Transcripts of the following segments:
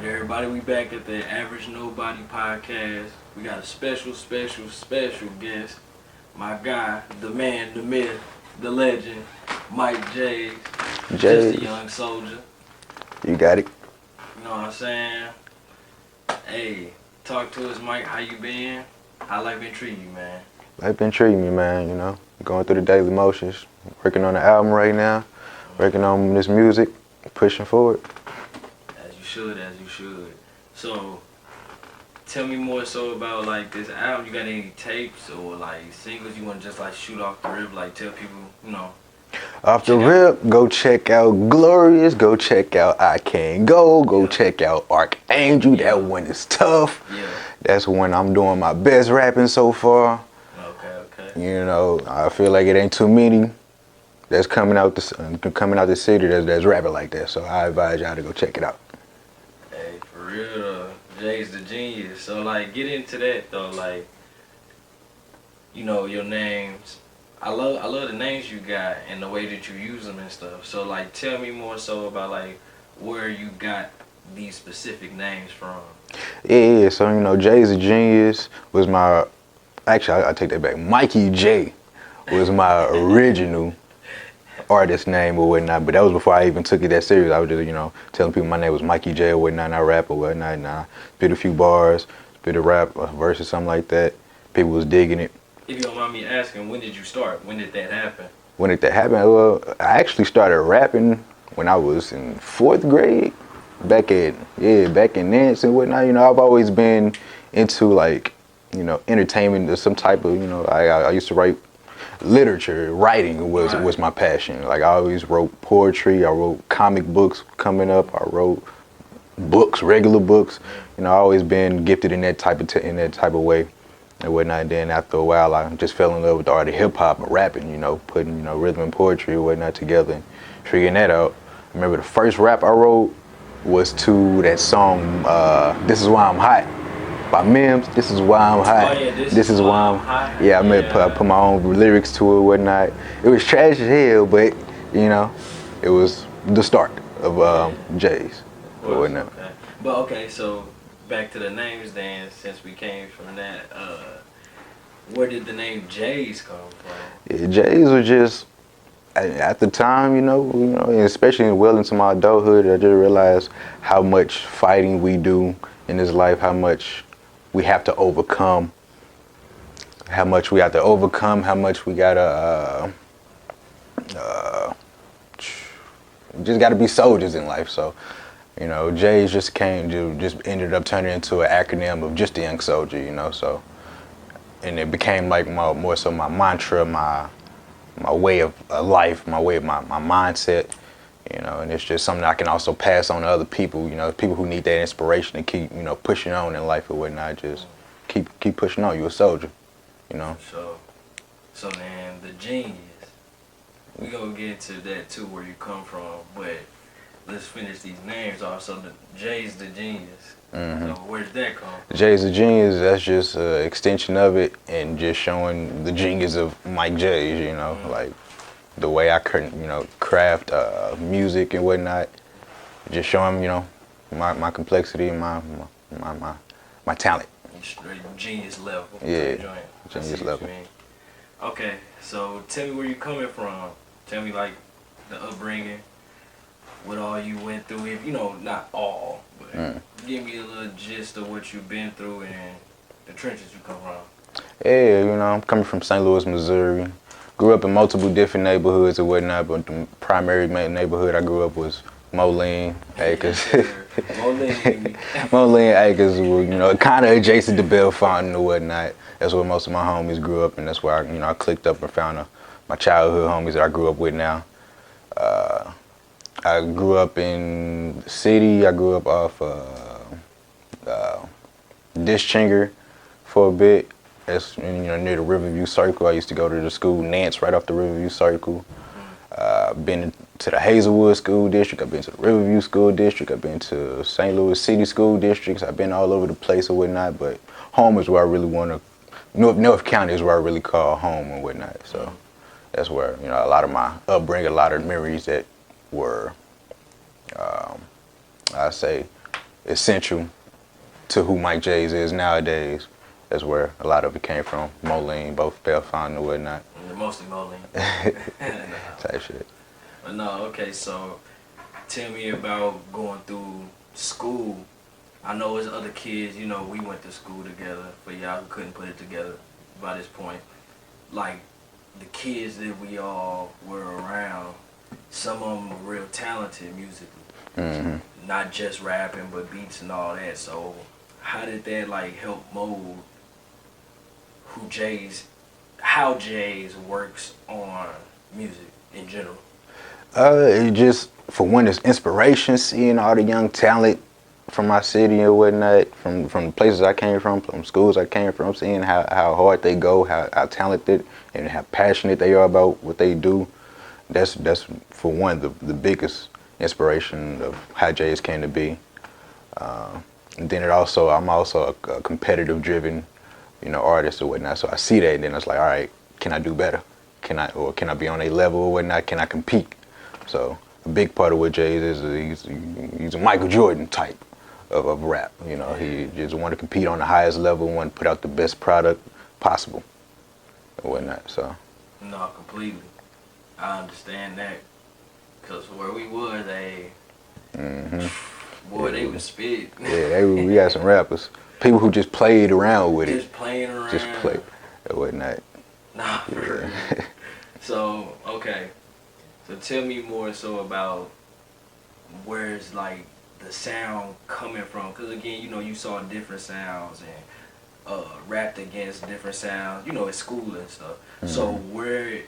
Alright, everybody, we back at the Average Nobody podcast. We got a special guest. My guy, the man, the myth, the legend, Mike JAYS. JAYS. Just a young soldier. You got it. You know what I'm saying? Hey, talk to us, Mike. How you been? How life been treating you, man? Life been treating me, man, you know. Going through the daily motions. Working on the album right now. Working on this music. Pushing forward. As you should. So, tell me more so about like this album. You got any tapes or like singles you want to just like shoot off the rip? Like tell people, you know. Off the rip, go check out Glorious. Go check out I Can't Go. Go check out Archangel. That one is tough. Yeah. That's when I'm doing my best rapping so far. Okay. You know, I feel like it ain't too many that's coming out the city that's rapping like that. So I advise y'all to go check it out. Hey, for real, Jay's the genius. So like, get into that though. Like, you know, your names. I love the names you got and the way that you use them and stuff. So like, tell me more so about like where you got these specific names from. Yeah. So you know, Jay's a Genius was my. Actually, I take that back. Mikey J was my original artist name or whatnot, but that was before I even took it that serious. I was just, you know, telling people my name was Mikey J or whatnot, and I rap or whatnot, and I spit a few bars, spit a rap, a verse or something like that. People was digging it. If you don't mind me asking, when did you start? When did that happen? When did that happen? Well, I actually started rapping when I was in 4th grade. Back in Nance and whatnot. You know, I've always been into like, you know, entertainment or some type of, you know, I used to write literature. Writing was my passion. Like I always wrote poetry. I wrote comic books coming up. I wrote books, regular books. You know, I always been gifted in that type of way and whatnot. And then after a while, I just fell in love with the art of hip hop and rapping. You know, putting, you know, rhythm and poetry and whatnot together and figuring that out. I remember the first rap I wrote was to that song, "This Is Why I'm Hot" by Mims. This is why I'm hot. Oh, yeah, this is why I'm hot. Yeah, I put my own lyrics to it and whatnot. It was trash as hell, but you know, it was the start of JAYS or whatnot. Okay. But okay, so back to the names then, since we came from that, where did the name JAYS come from? Yeah, JAYS was just at the time, you know, and especially well into my adulthood, I just realized how much fighting we do in this life, how much we have to overcome, how much we gotta just gotta be soldiers in life. So, you know, JAYS just ended up turning into an acronym of just a young soldier, you know. So, and it became like more so my mantra, my way of life, my mindset, you know, and it's just something I can also pass on to other people, you know, people who need that inspiration to keep, you know, pushing on in life or whatnot. Just keep pushing on. You a soldier, you know. So then the genius, we gonna get into that too, where you come from, but let's finish these names off. So the JAYS the genius. Mm-hmm. So where did that come from? JAYS the Genius, that's just an extension of it and just showing the genius of Mike JAYS, you know, like the way I couldn't, you know, craft music and whatnot, just showing, you know, my complexity and my talent. Straight genius level. Yeah, genius level. Okay, so tell me where you coming from. Tell me like the upbringing, what all you went through. If you know, not all, but give me a little gist of what you've been through and the trenches you come from. Yeah, you know, I'm coming from St. Louis, Missouri. Grew up in multiple different neighborhoods and whatnot, but the primary neighborhood I grew up was Moline Acres. Moline Acres, you know, kind of adjacent to Bell Fountain or whatnot. That's where most of my homies grew up, and that's where I clicked up and found my childhood homies that I grew up with now. I grew up in the city. I grew up off Dischinger for a bit. That's, you know, near the Riverview Circle. I used to go to the school Nance right off the Riverview Circle. Been to the Hazelwood School District. I've been to the Riverview School District. I've been to St. Louis City School Districts. I've been all over the place or whatnot, but home is where I really want to. North County is where I really call home and whatnot. So that's where, you know, a lot of my upbringing, a lot of memories that were, I say, essential to who Mike JAYS is nowadays. That's where a lot of it came from. Moline, both Belfont and whatnot. Mostly Moline. Type shit. But no, okay, so tell me about going through school. I know as other kids, you know, we went to school together. For y'all who couldn't put it together by this point, like the kids that we all were around, some of them were real talented musically. Mm-hmm. Not just rapping, but beats and all that. So how did that like help mold who JAYS, how JAYS works on music in general? It just, for one, it's inspiration, seeing all the young talent from my city and whatnot, from the places I came from schools I came from, seeing how hard they go, how talented and how passionate they are about what they do. That's for one, the biggest inspiration of how JAYS came to be. And then I'm also a competitive driven, artist or whatnot. So I see that and then it's like, all right, can I do better? Can I be on a level or whatnot? Can I compete? So a big part of what JAYS is he's a Michael Jordan type of rap. He just want to compete on the highest level, want to put out the best product possible and whatnot. So no, completely. I understand that. Cause where we was, boy, they was spit. Yeah, we got some rappers, people who just played around with just playing around. just play and whatnot. Nah, for real. So okay, so tell me more so about where's like the sound coming from? Cause again, you saw different sounds and rapped against different sounds. At school and stuff. Mm-hmm. So where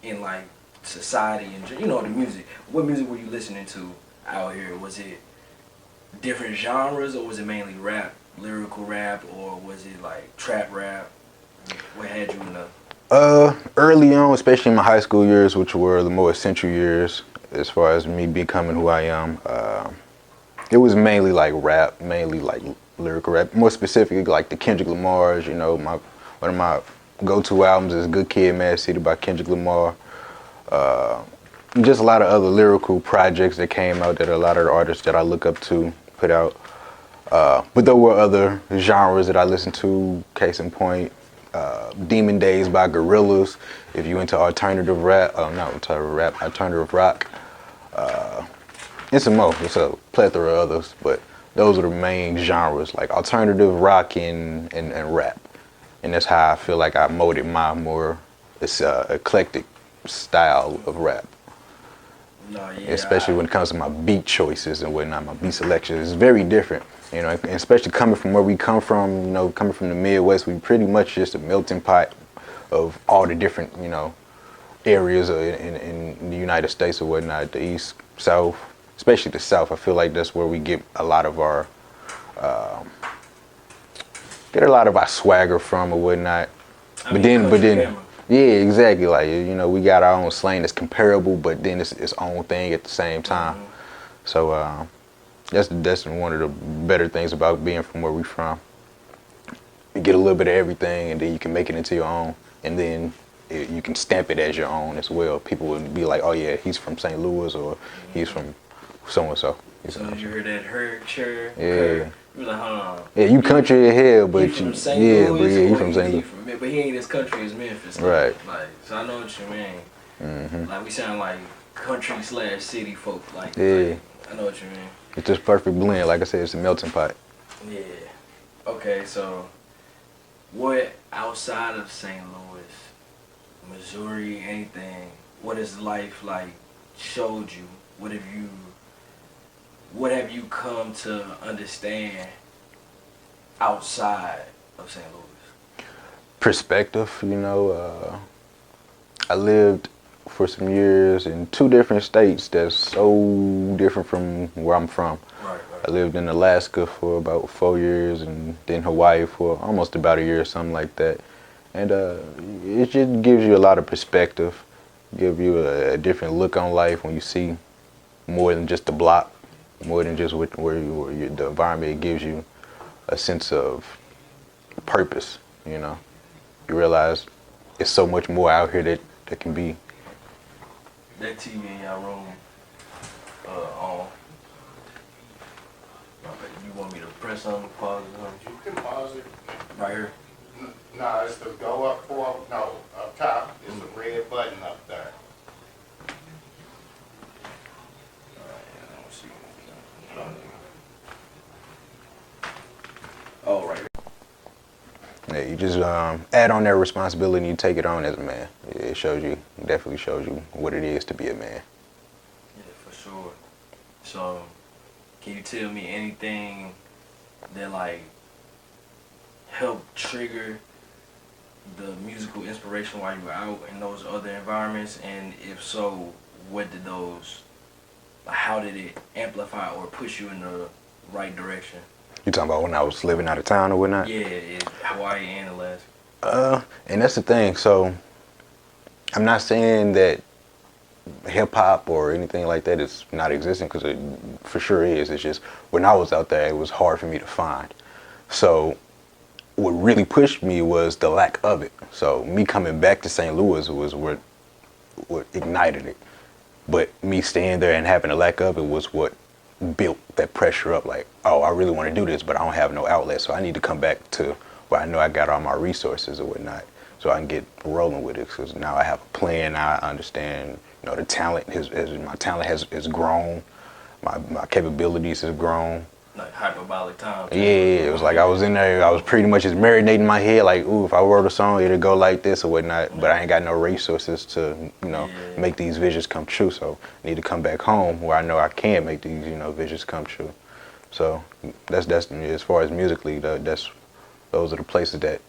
in like society and the music, what music were you listening to out here? Was it different genres or was it mainly rap, lyrical rap, or was it like trap rap? What had you in the early on, especially in my high school years, which were the more essential years as far as me becoming who I am, it was mainly like rap, mainly like lyrical rap, more specifically like the Kendrick Lamar's. One of my go-to albums is Good Kid, Mad City by Kendrick Lamar. Just a lot of other lyrical projects that came out that a lot of the artists that I look up to put out. But there were other genres that I listened to, case in point, Demon Days by Gorillaz, if you into alternative rap, not alternative rap, alternative rock. And some more, there's a plethora of others, but those are the main genres, like alternative rock and rap. And that's how I feel like I molded my more eclectic style of rap. No, yeah, especially when it comes to my beat choices and whatnot, my beat selection is very different. And especially coming from where we come from, coming from the Midwest, we pretty much just a melting pot of all the different, areas in the United States or whatnot, the East, South, especially the South. I feel like that's where we get a lot of our swagger from or whatnot. But then, yeah, exactly. Like, we got our own slang that's comparable, but then it's its own thing at the same time. Mm-hmm. So that's one of the better things about being from where we from. You get a little bit of everything, and then you can make it into your own, and then you can stamp it as your own as well. People would be like, oh yeah, he's from St. Louis, or he's from so and so. So did you hear that Hercher? Yeah. You was like, hold on. Yeah, you country as hell, but you from St. Louis, you from St. Louis. But he ain't as country as Memphis. Right. Like, so I know what you mean. Mm-hmm. Like, we sound like country/city folk. Like, yeah. Like, I know what you mean. It's just perfect blend. Like I said, it's a melting pot. Yeah. Okay, so what outside of St. Louis, Missouri, anything, what has life like showed you? What have you come to understand outside of St. Louis? Perspective, I lived for some years in 2 different states that's so different from where I'm from. Right. I lived in Alaska for about 4 years and then Hawaii for almost about a year or something like that. And it just gives you a lot of perspective, give you a different look on life when you see more than just the block, more than just the environment. It gives you a sense of purpose, You realize it's so much more out here that can be. That TV in your room on. press on the pause or You can pause it. something? Right here. No, it's the go up for, no, up top. It's the red button up there. I don't see it. Oh, right. Yeah, you just add on that responsibility and you take it on as a man. It shows you, definitely shows you what it is to be a man. Yeah, for sure. So, can you tell me anything that like helped trigger the musical inspiration while you were out in those other environments? And if so, what did those, how did it amplify or push you in the right direction? You talking about when I was living out of town or whatnot? Yeah, in Hawaii and Alaska. And that's the thing. So I'm not saying that hip hop or anything like that is not existing, because it for sure is. It's just when I was out there, it was hard for me to find. So what really pushed me was the lack of it. So me coming back to St. Louis was what ignited it. But me staying there and having a lack of it was what built that pressure up. Like, oh, I really want to do this, but I don't have no outlet. So I need to come back to where I know I got all my resources or whatnot, so I can get rolling with it. Because now I have a plan. Now I understand, you know, the talent. My talent has grown. My capabilities has grown. Like hyperbolic time. Yeah, it was like I was in there, I was pretty much just marinating my head, like, ooh, if I wrote a song, it'd go like this or whatnot, but I ain't got no resources to, you know, make these visions come true, so I need to come back home where I know I can make these, you know, visions come true. So that's as far as musically, those are the places that,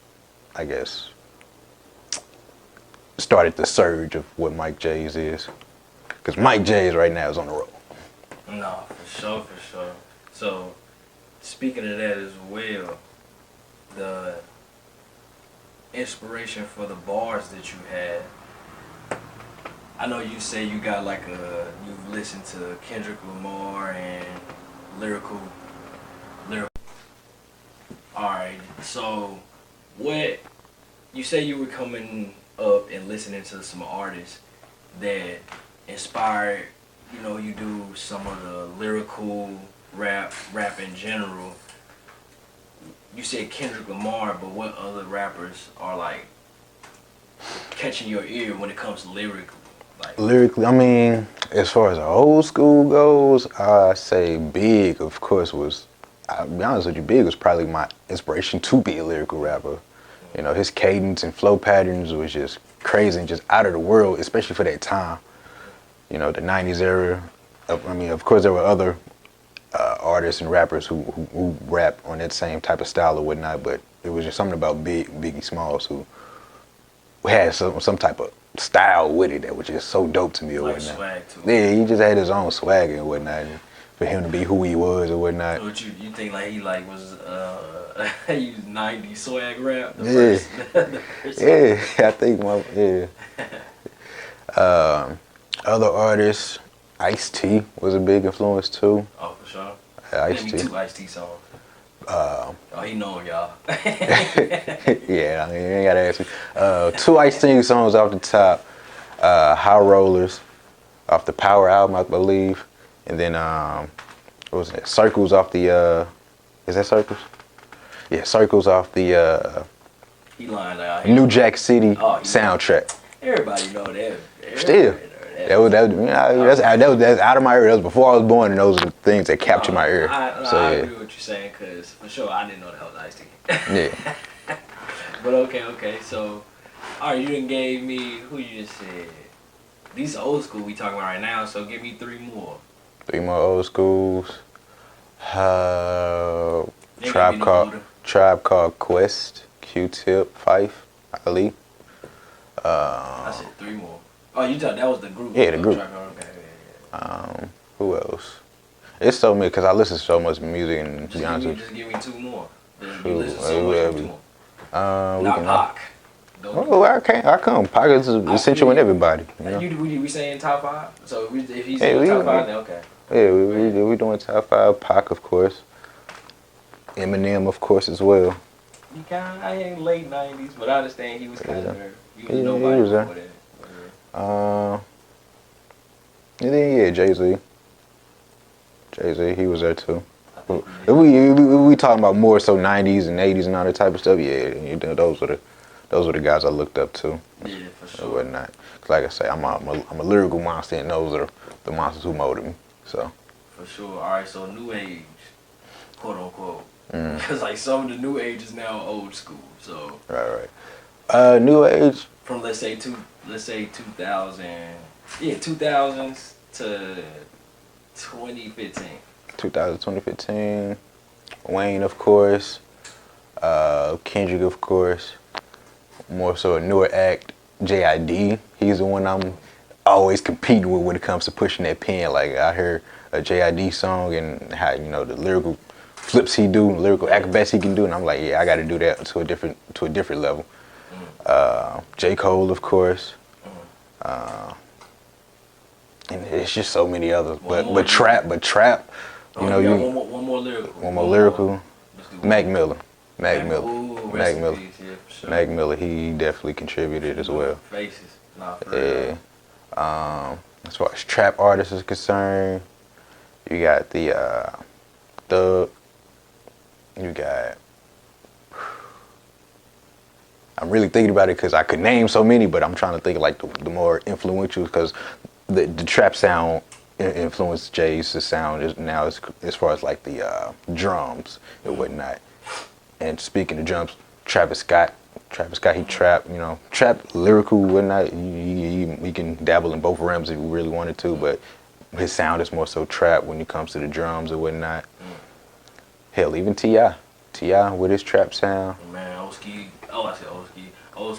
I guess, started the surge of what Mike JAYS is. Because Mike JAYS right now is on the road. No, for sure, for sure. So, speaking of that as well, the inspiration for the bars that you had, I know you say you got like you've listened to Kendrick Lamar and lyrical. Alright, so what, you say you were coming up and listening to some artists that inspired, you know, you do some of the lyrical rap in general. You said Kendrick Lamar, but what other rappers are like catching your ear when it comes to lyrically? Like Lyrically, I mean, as far as the old school goes, I say Big, of course, was, I'll be honest with you, Big was probably my inspiration to be a lyrical rapper. You know, his cadence and flow patterns was just crazy and just out of the world, especially for that time. You know, the 90s era. I mean, of course, there were other artists and rappers who rap on that same type of style or whatnot, but it was just something about Biggie Smalls who had some type of style with it that was just so dope to me or like whatnot. swag too. Yeah, he just had his own swag and whatnot, and for him to be who he was or whatnot. So what you think like he like was he was 90s swag rap? Yeah. The first Yeah, I think other artists, Ice-T was a big influence too. Oh, for sure. Ice-T. Maybe 2 Ice-T songs. Oh, he know y'all. Yeah, I mean, you ain't gotta ask me. 2 Ice-T songs off the top. High Rollers off the Power album, I believe. And then, what was it? Circles off the, is that Circles? Yeah, Circles off the He lying out. New Jack City soundtrack. Everybody know that. Still. That's out of my ear. That was before I was born, and those are the things that captured my ear. I yeah. agree with what you're saying, because for sure I didn't know that was Ice-T. Yeah. But okay. So, all right, you done gave me, who you just said? These are old school we talking about right now, so give me 3 more. 3 more old schools. They gotta be no Tribe Called Quest, Q-Tip, Fife, Ali. I said 3 more. Oh, you thought that was the group? Yeah, the group. Okay, yeah. Who else? It's so many, because I listen to so much music, and to be honest with you. Just give me 2 more. You Shoot, listen so much, 2 more. Not Pac. Oh, I come. Pac is essential in everybody. You know? We saying top 5? So if he's Hey, in top 5, then okay. Yeah, we doing top 5. Pac, of course. Eminem, of course, as well. He kind of in late 90s, but I understand he was kind of there. He was Yeah, nobody he was there. before that. And then, yeah, Jay-Z. Jay-Z, he was there too. I If we talking about more so 90s and 80s and all that type of stuff, yeah, you know, those were the guys I looked up to. Yeah, for sure. And whatnot. 'Cause like I say, I'm a lyrical monster, and those are the monsters who molded me. So. For sure. All right, so new age, quote unquote, Mm. because like some of the new age is now old school. So Right. New age. from let's say 2000, yeah, 2000s to 2015. 2015. Wayne, of course. Kendrick, of course. More so a newer act. JID. He's the one I'm always competing with when it comes to pushing that pen. Like I hear a JID song and how, you know, the lyrical flips he do, lyrical acrobats he can do, and I'm like, yeah, I got to do that to a different level. J. Cole, of course. And it's just so many others. But trap. You know, one more lyrical. One more lyrical. Let's do Mac one. Miller. Mac Miller. Ooh, Mac rest in Miller. peace, yeah, for sure. Mac Miller. He definitely contributed as well. Faces. Nah, for real. Yeah. As far as trap artists is concerned, you got the Thug. You got. I'm really thinking about it because I could name so many, but I'm trying to think of like the more influential, because the trap sound influenced JAYS' sound now as far as like the drums and whatnot. And speaking of drums, Travis Scott, he trap, you know, trap lyrical and whatnot. He can dabble in both realms if he really wanted to, but his sound is more so trap when it comes to the drums and whatnot. Hell, even T.I. with his trap sound. Man, old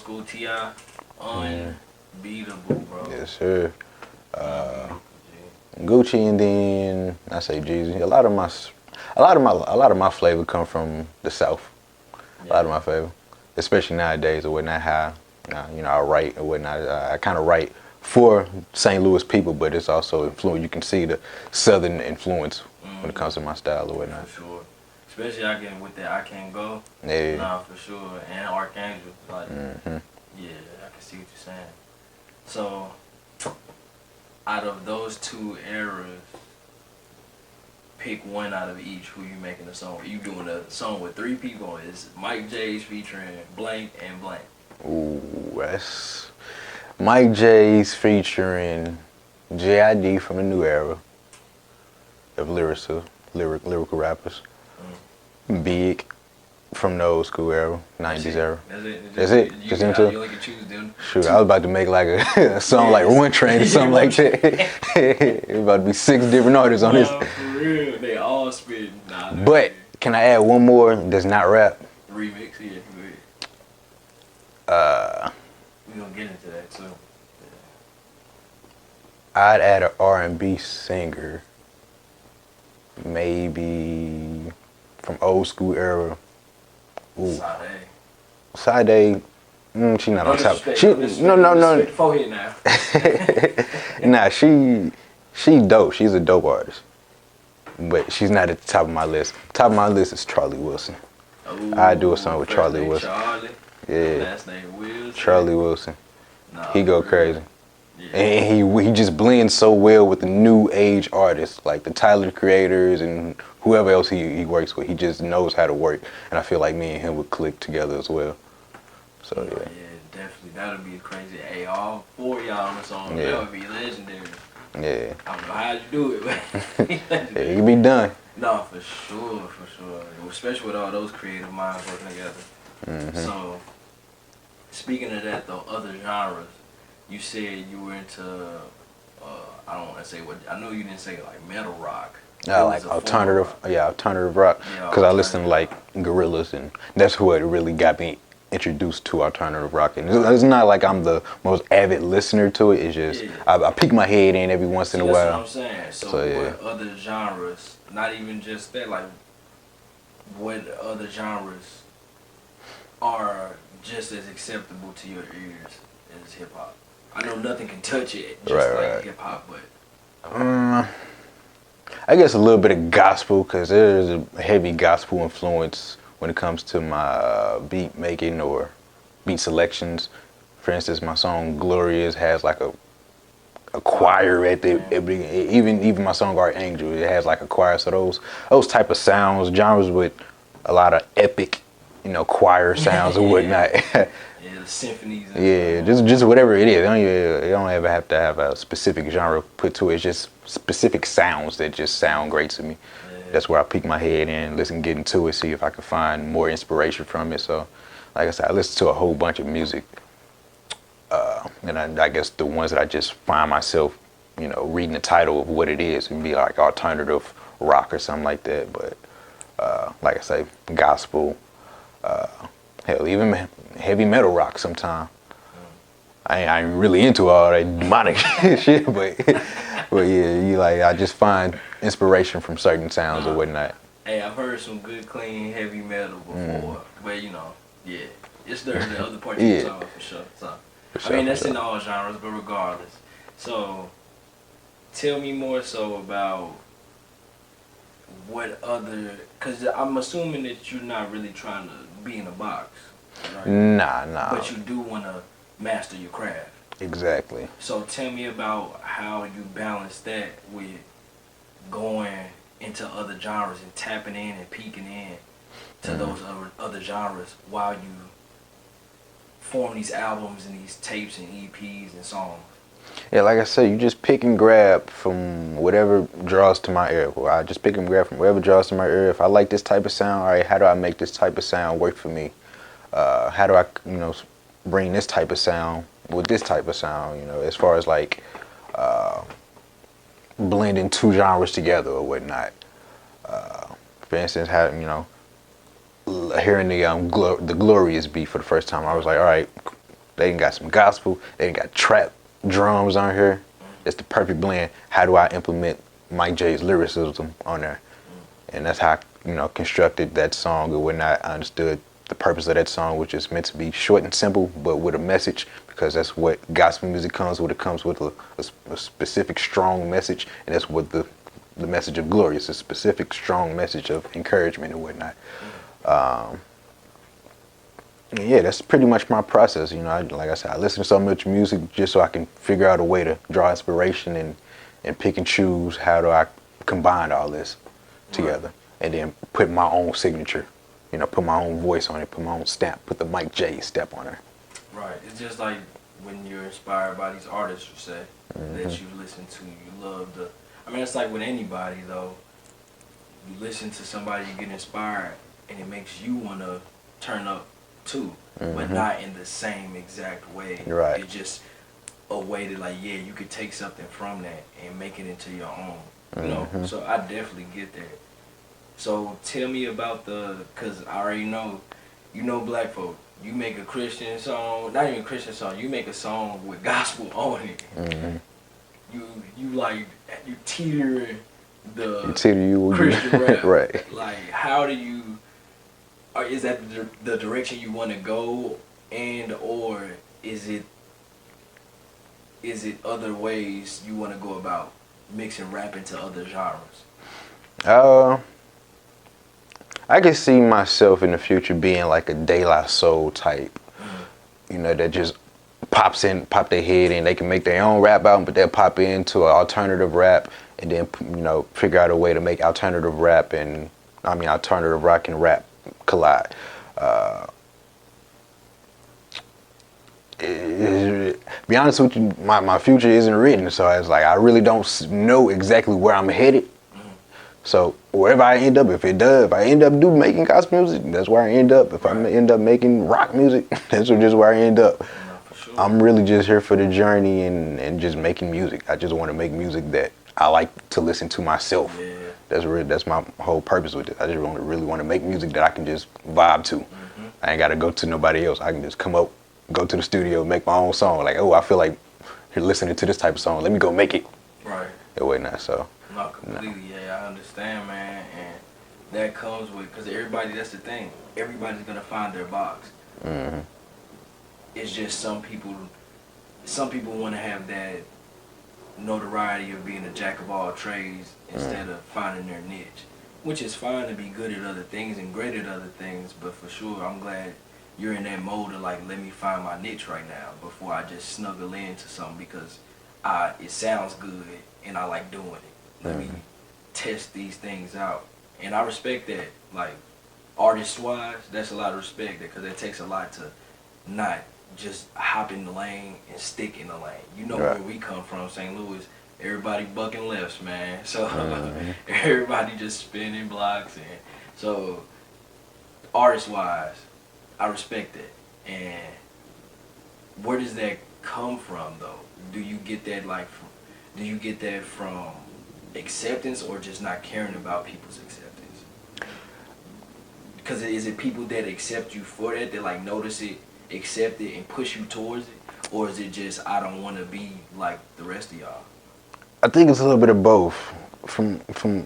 school T.I. Unbeatable, bro. Yes, sir. Gucci, and then I say Jeezy. A lot of my flavor come from the South. A lot of my flavor, especially nowadays or whatnot. How you know, I write or whatnot. I kind of write for St. Louis people, but it's also influence. You can see the Southern influence when it comes to my style or whatnot. For sure. Especially with that I Can't Go. Yeah. Nah, for sure. And Archangel. Like, yeah, I can see what you're saying. So, out of those two eras, pick one out of each. Who you making a song with? You doing a song with three people. It's Mike JAYS featuring blank and blank. Ooh, that's Mike JAYS featuring JID from the new era of lyrical rappers. Big from the old school era, 90s era. That's it. Just You into only can choose them. shoot. I was about to make like a song like One Train or something like that. It's about to be 6 different artists on this. Nah, for real. They all spit. Nah, But can I add one more that's not rap? remix, yeah, go ahead. We gonna get into that too. I'd add an R&B singer, maybe from old school era. Ooh, Sade. She not on top. No. Forehead now. Nah, she dope. She's a dope artist, but she's not at the top of my list. Top of my list is Charlie Wilson. Ooh, I'd do a song with first Charlie name Wilson. Charlie. Yeah, Last name Wilson. Charlie Wilson. Nah, He go for real. crazy. Yeah. And he just blends so well with the new age artists, like the Tyler Creators and whoever else he works with. He just knows how to work, and I feel like me and him would click together as well. So Yeah, definitely. That would be crazy. Hey, all 4 of y'all on the song, Yeah. that would be legendary. yeah, I don't know how you do it, but yeah, it can be done. no, for sure. Especially with all those creative minds working together. So, speaking of that though, other genres, you said you were into, I don't want to say what, I know you didn't say like metal rock. I It like was a form of alternative, rock. alternative rock, Yeah, because I listen to alternative. like Gorillaz, and that's what really got me introduced to alternative rock. And it's not like I'm the most avid listener to it. It's just Yeah. I peek my head in every once in a That's what while. I'm saying. So, yeah. What other genres, not even just that, like what other genres are just as acceptable to your ears as hip hop? I know nothing can touch it, just Right. hip hop, but I guess a little bit of gospel, because there's a heavy gospel influence when it comes to my beat making or beat selections. For instance, my song "Glorious" has like a a choir at the even my song Archangel, it has like a choir. So those type of sounds, genres with a lot of epic, choir sounds and whatnot. Yeah, the symphonies. And Yeah, just whatever it is. You don't ever have to have a specific genre put to it. It's just specific sounds that just sound great to me. Yeah. That's where I peek my head in, listen, get into it, see if I can find more inspiration from it. So, like I said, I listen to a whole bunch of music. And I guess the ones that I just find myself, reading the title of what it is and be like alternative rock or something like that. But like I say, gospel, hell, even heavy metal rock sometimes. I ain't really into all that demonic shit, but yeah, I just find inspiration from certain sounds or whatnot. Hey, I've heard some good, clean, heavy metal before, but yeah, it's the other part you're talking about for sure. So, I mean, that's in all genres, but regardless. So, tell me more so about what other, because I'm assuming that you're not really trying to be in a box, right? Nah. But you do want to master your craft. Exactly. So tell me about how you balance that with going into other genres and tapping in and peeking in to those other genres while you form these albums and these tapes and EPs and songs. Yeah, like I said, you just pick and grab from whatever draws to my ear. Well, I just pick and grab from whatever draws to my ear. If I like this type of sound, all right, how do I make this type of sound work for me? How do I, bring this type of sound with this type of sound, as far as like blending two genres together or whatnot. For instance, hearing the Glorious beat for the first time, I was like, all right, they got some gospel, they got trap drums on here. It's the perfect blend. How do I implement Mike J's lyricism on there? And that's how I, constructed that song or whatnot. I understood the purpose of that song, which is meant to be short and simple, but with a message, because that's what gospel music comes with. It comes with a specific, strong message, and that's what the message of Glorious, a specific, strong message of encouragement and whatnot. Yeah, that's pretty much my process. Like I said, I listen to so much music just so I can figure out a way to draw inspiration and pick and choose how do I combine all this together, and then put my own signature, put my own voice on it, put my own stamp, put the Mike J stamp on it. Right. It's just like when you're inspired by these artists, you say, that you listen to, you love I mean, it's like with anybody, though. You listen to somebody, you get inspired, and it makes you want to turn up too, but not in the same exact way. Right. It's just a way to, like, yeah, you could take something from that and make it into your own. So I definitely get that. So tell me about because I already know, black folk. You make a Christian song, not even a Christian song, you make a song with gospel on it. You teeter the Christian rap. Right. Like, how do you, or is that the direction you want to go, or is it other ways you want to go about mixing rap into other genres? I can see myself in the future being like a De La Soul type, that just pop their head in. They can make their own rap album, but they'll pop into an alternative rap and then, figure out a way to make alternative rock and rap collide. Be honest with you, my future isn't written, so it's like I really don't know exactly where I'm headed. So wherever I end up, if I end up making gospel music, that's where I end up. If I end up making rock music, that's just where I end up. Sure. I'm really just here for the journey and just making music. I just want to make music that I like to listen to myself. Yeah. That's my whole purpose with it. I just really want to make music that I can just vibe to. I ain't got to go to nobody else. I can just come up, go to the studio, make my own song. Like, oh, I feel like you're listening to this type of song. Let me go make it. Right. It wasn't that, so. No, completely. Yeah, I understand, man. And that comes with, because that's the thing. Everybody's going to find their box. It's just some people want to have that notoriety of being a jack of all trades instead of finding their niche, which is fine to be good at other things and great at other things, but for sure I'm glad you're in that mode of like, let me find my niche right now before I just snuggle into something, because it sounds good and I like doing it. Let me test these things out, and I respect that. Like artist wise, that's a lot of respect because it takes a lot to not just hop in the lane and stick in the lane. You know Right. where we come from, St. Louis. Everybody bucking lefts, man. So everybody just spinning blocks, and so artist wise, I respect that. And where does that come from though? Do you get that do you get that from acceptance or just not caring about people's acceptance? Because is it people that accept you for that, that like notice it, accept it, and push you towards it, or is it just I don't want to be like the rest of y'all? I think it's a little bit of both. From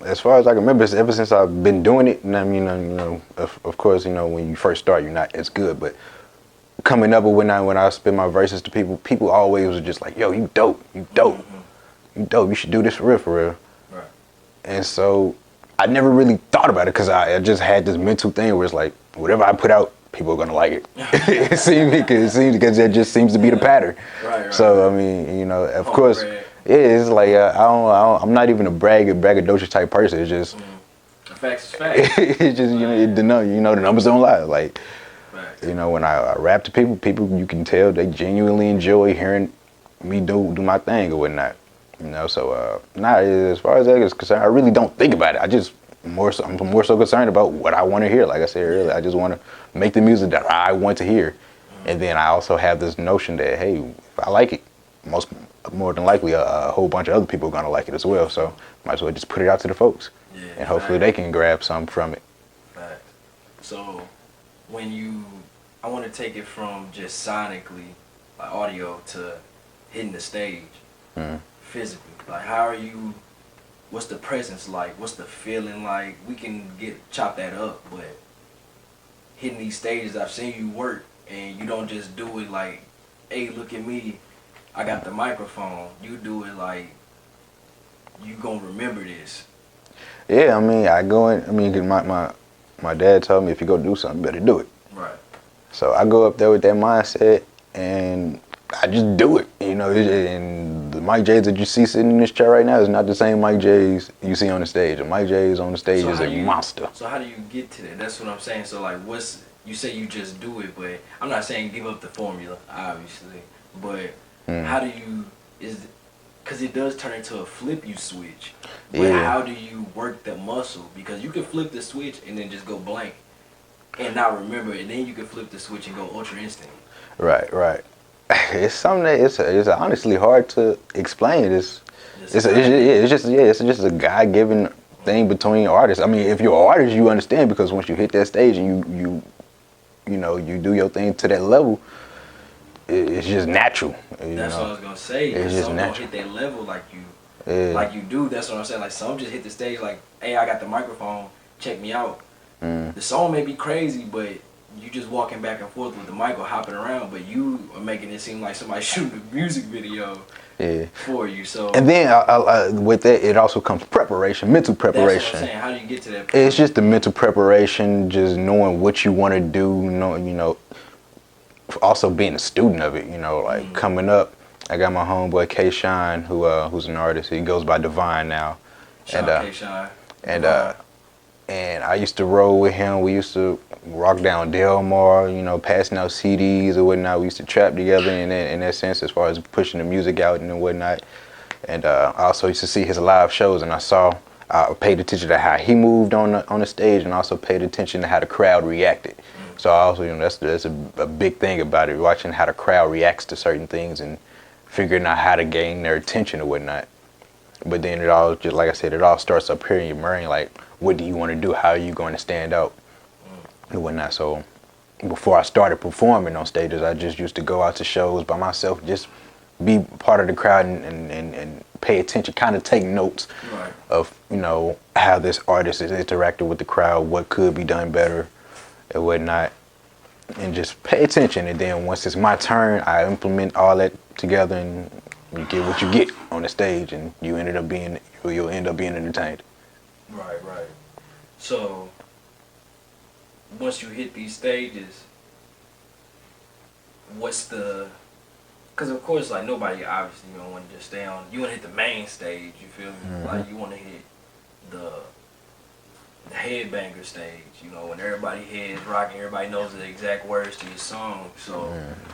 as far as I can remember, it's ever since I've been doing it. And I mean, of course, when you first start, you're not as good. But coming up, when I spit my verses to people, people always was just like, "Yo, you dope, you dope, you dope. You should do this for real, for real." Right. And so I never really thought about it because I just had this mental thing where it's like, whatever I put out, people are gonna like it. It seems because that just seems to be the pattern. Right. So I mean, of Humble course, brag. yeah, it's like I'm not even a braggadocious type person. It's just, Facts is facts. it's just the numbers don't lie. Like Facts. when I rap to people you can tell they genuinely enjoy hearing me do my thing or whatnot. So as far as that is concerned, I really don't think about it. I'm more so concerned about what I want to hear. Like I said earlier, I just want to make the music that I want to hear, and then I also have this notion that hey, if I like it, more than likely a whole bunch of other people are gonna like it as well. So might as well just put it out to the folks, and hopefully they can grab some from it. Facts. So I want to take it from just sonically, like audio, to hitting the stage physically. Like how are you? What's the presence like? What's the feeling like? We can chop that up, but hitting these stages, I've seen you work, and you don't just do it like, hey, look at me, I got the microphone. You do it like you gonna remember this. Yeah, I mean, I go in. I mean, 'cause my dad told me if you go do something, you better do it. Right. So I go up there with that mindset, and I just do it. And the Mike J's that you see sitting in this chair right now is not the same Mike J's you see on the stage. And Mike J's on the stage is a monster. So how do you get to that? That's what I'm saying. So like, you say you just do it, but I'm not saying give up the formula, obviously. But how do you because it does turn into a flip you switch. But how do you work the muscle? Because you can flip the switch and then just go blank and not remember, and then you can flip the switch and go ultra instinct. Right. It's something that it's honestly hard to explain. It's just a God-given thing between artists. I mean, if you're an artist, you understand because once you hit that stage and you do your thing to that level, it's just natural. That's what I was gonna say. It's just some natural. don't hit that level like you do. That's what I'm saying. Like some just hit the stage like, hey, I got the microphone. Check me out. The song may be crazy, but you just walking back and forth with the mic or hopping around, but you are making it seem like somebody shooting a music video for you. So and then with that, it also comes preparation, mental preparation. That's what I'm saying. How do you get to that point? It's just the mental preparation, just knowing what you want to do. Also being a student of it. Like coming up, I got my homeboy K Shine, who's an artist. He goes by Divine now. Shout out K Shine. And I used to roll with him. We used to rock down Delmar, passing out CDs or whatnot. We used to trap together in that sense as far as pushing the music out and whatnot. And I also used to see his live shows, and I paid attention to how he moved on the stage, and also paid attention to how the crowd reacted. So I also, that's a big thing about it, watching how the crowd reacts to certain things and figuring out how to gain their attention or whatnot. But then it all, just like I said, it all starts up here in your brain, like, what do you want to do? How are you going to stand out and whatnot? So before I started performing on stages, I just used to go out to shows by myself, just be part of the crowd and pay attention, kind of take notes of, how this artist is interacting with the crowd, what could be done better and whatnot, and just pay attention. And then once it's my turn, I implement all that together, and you get what you get on the stage, and you'll end up being entertained. Right. So once you hit these stages, what's the Cause of course, like nobody obviously you don't want to just stay on. You want to hit the main stage. You feel me? Mm-hmm. Like you want to hit the headbanger stage. You know, when everybody heads rocking, everybody knows the exact words to your song. So Mm-hmm.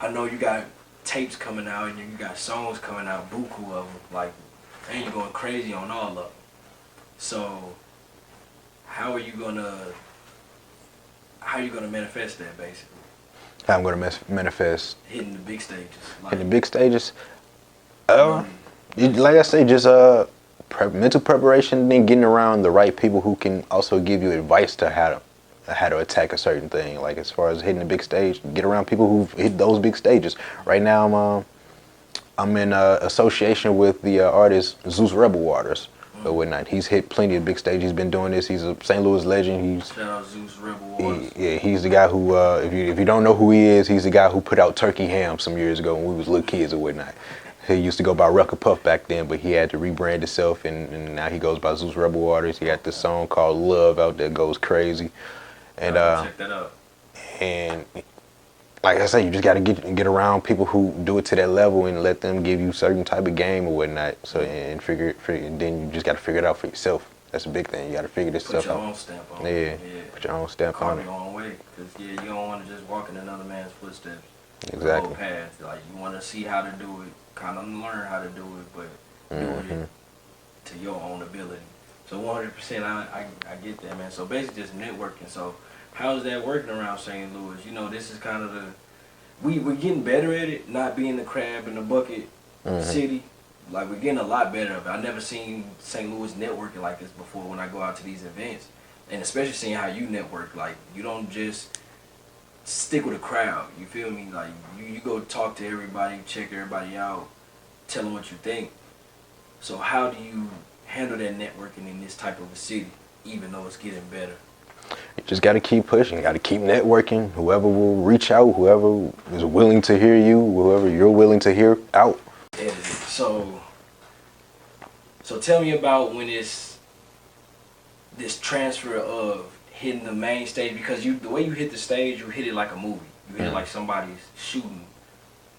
I know you got tapes coming out and you got songs coming out, buku of them. Like, and you're going crazy on all of them. So how are you gonna manifest that basically? How I'm gonna manifest Hitting the big stages. Like, in the big stages. you Like I say, just mental preparation, then getting around the right people who can also give you advice to how to attack a certain thing. Like as far as hitting the big stage, get around people who've hit those big stages. Right now, I'm in association with the artist Zeus Rebel Waters or whatnot. He's hit plenty of big stages. He's been doing this. He's a St. Louis legend. shout out Zeus Rebel Waters. Yeah, he's the guy who, if you don't know who he is, he's the guy who put out Turkey Ham some years ago when we was little kids or whatnot. He used to go by Rucker Puff back then, but he had to rebrand himself, and now he goes by Zeus Rebel Waters. He got this song called Love out there, goes crazy. And Check that out. and like I say, you just got to get around people who do it to that level and let them give you certain type of game or whatnot. So and then you just got to figure it out for yourself. That's a big thing. You got to figure this Put stuff your out. own stamp on it. Yeah, put your own stamp Carve on it. your own way. Because, yeah, you don't want to just walk in another man's footsteps. Exactly. The whole path. Like, you want to see how to do it, kind of learn how to do it, but Mm-hmm. do it to your own ability. So 100%, I get that, man. So basically just networking. So how's that working around St. Louis? You know, this is kind of we're getting better at it, not being the crab in the bucket city. Like, we're getting a lot better of it. I've never seen St. Louis networking like this before when I go out to these events. And especially seeing how you network. Like, you don't just stick with a crowd. You feel me? Like, you go talk to everybody, check everybody out, tell them what you think. So how do you handle that networking in this type of a city, even though it's getting better? You just got to keep pushing. Got to keep networking. Whoever will reach out, whoever is willing to hear you, whoever you're willing to hear out. So tell me about when it's this transfer of hitting the main stage, because the way you hit the stage, you hit it like a movie. You hit it like somebody's shooting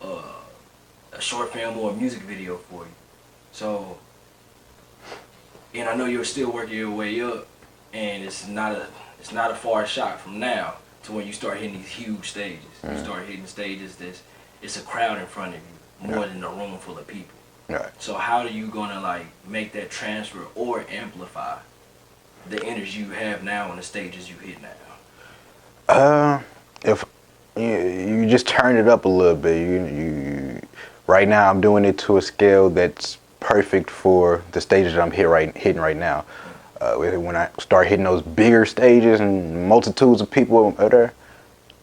a short film or a music video for you. So, and I know you're still working your way up, and it's not a far shot from now to when you start hitting these huge stages. You start hitting stages it's a crowd in front of you more than a room full of people. Right. So how are you gonna like make that transfer or amplify the energy you have now on the stages you hit now? If you just turn it up a little bit, you right now I'm doing it to a scale that's perfect for the stages that I'm hitting right now. When I start hitting those bigger stages and multitudes of people are there,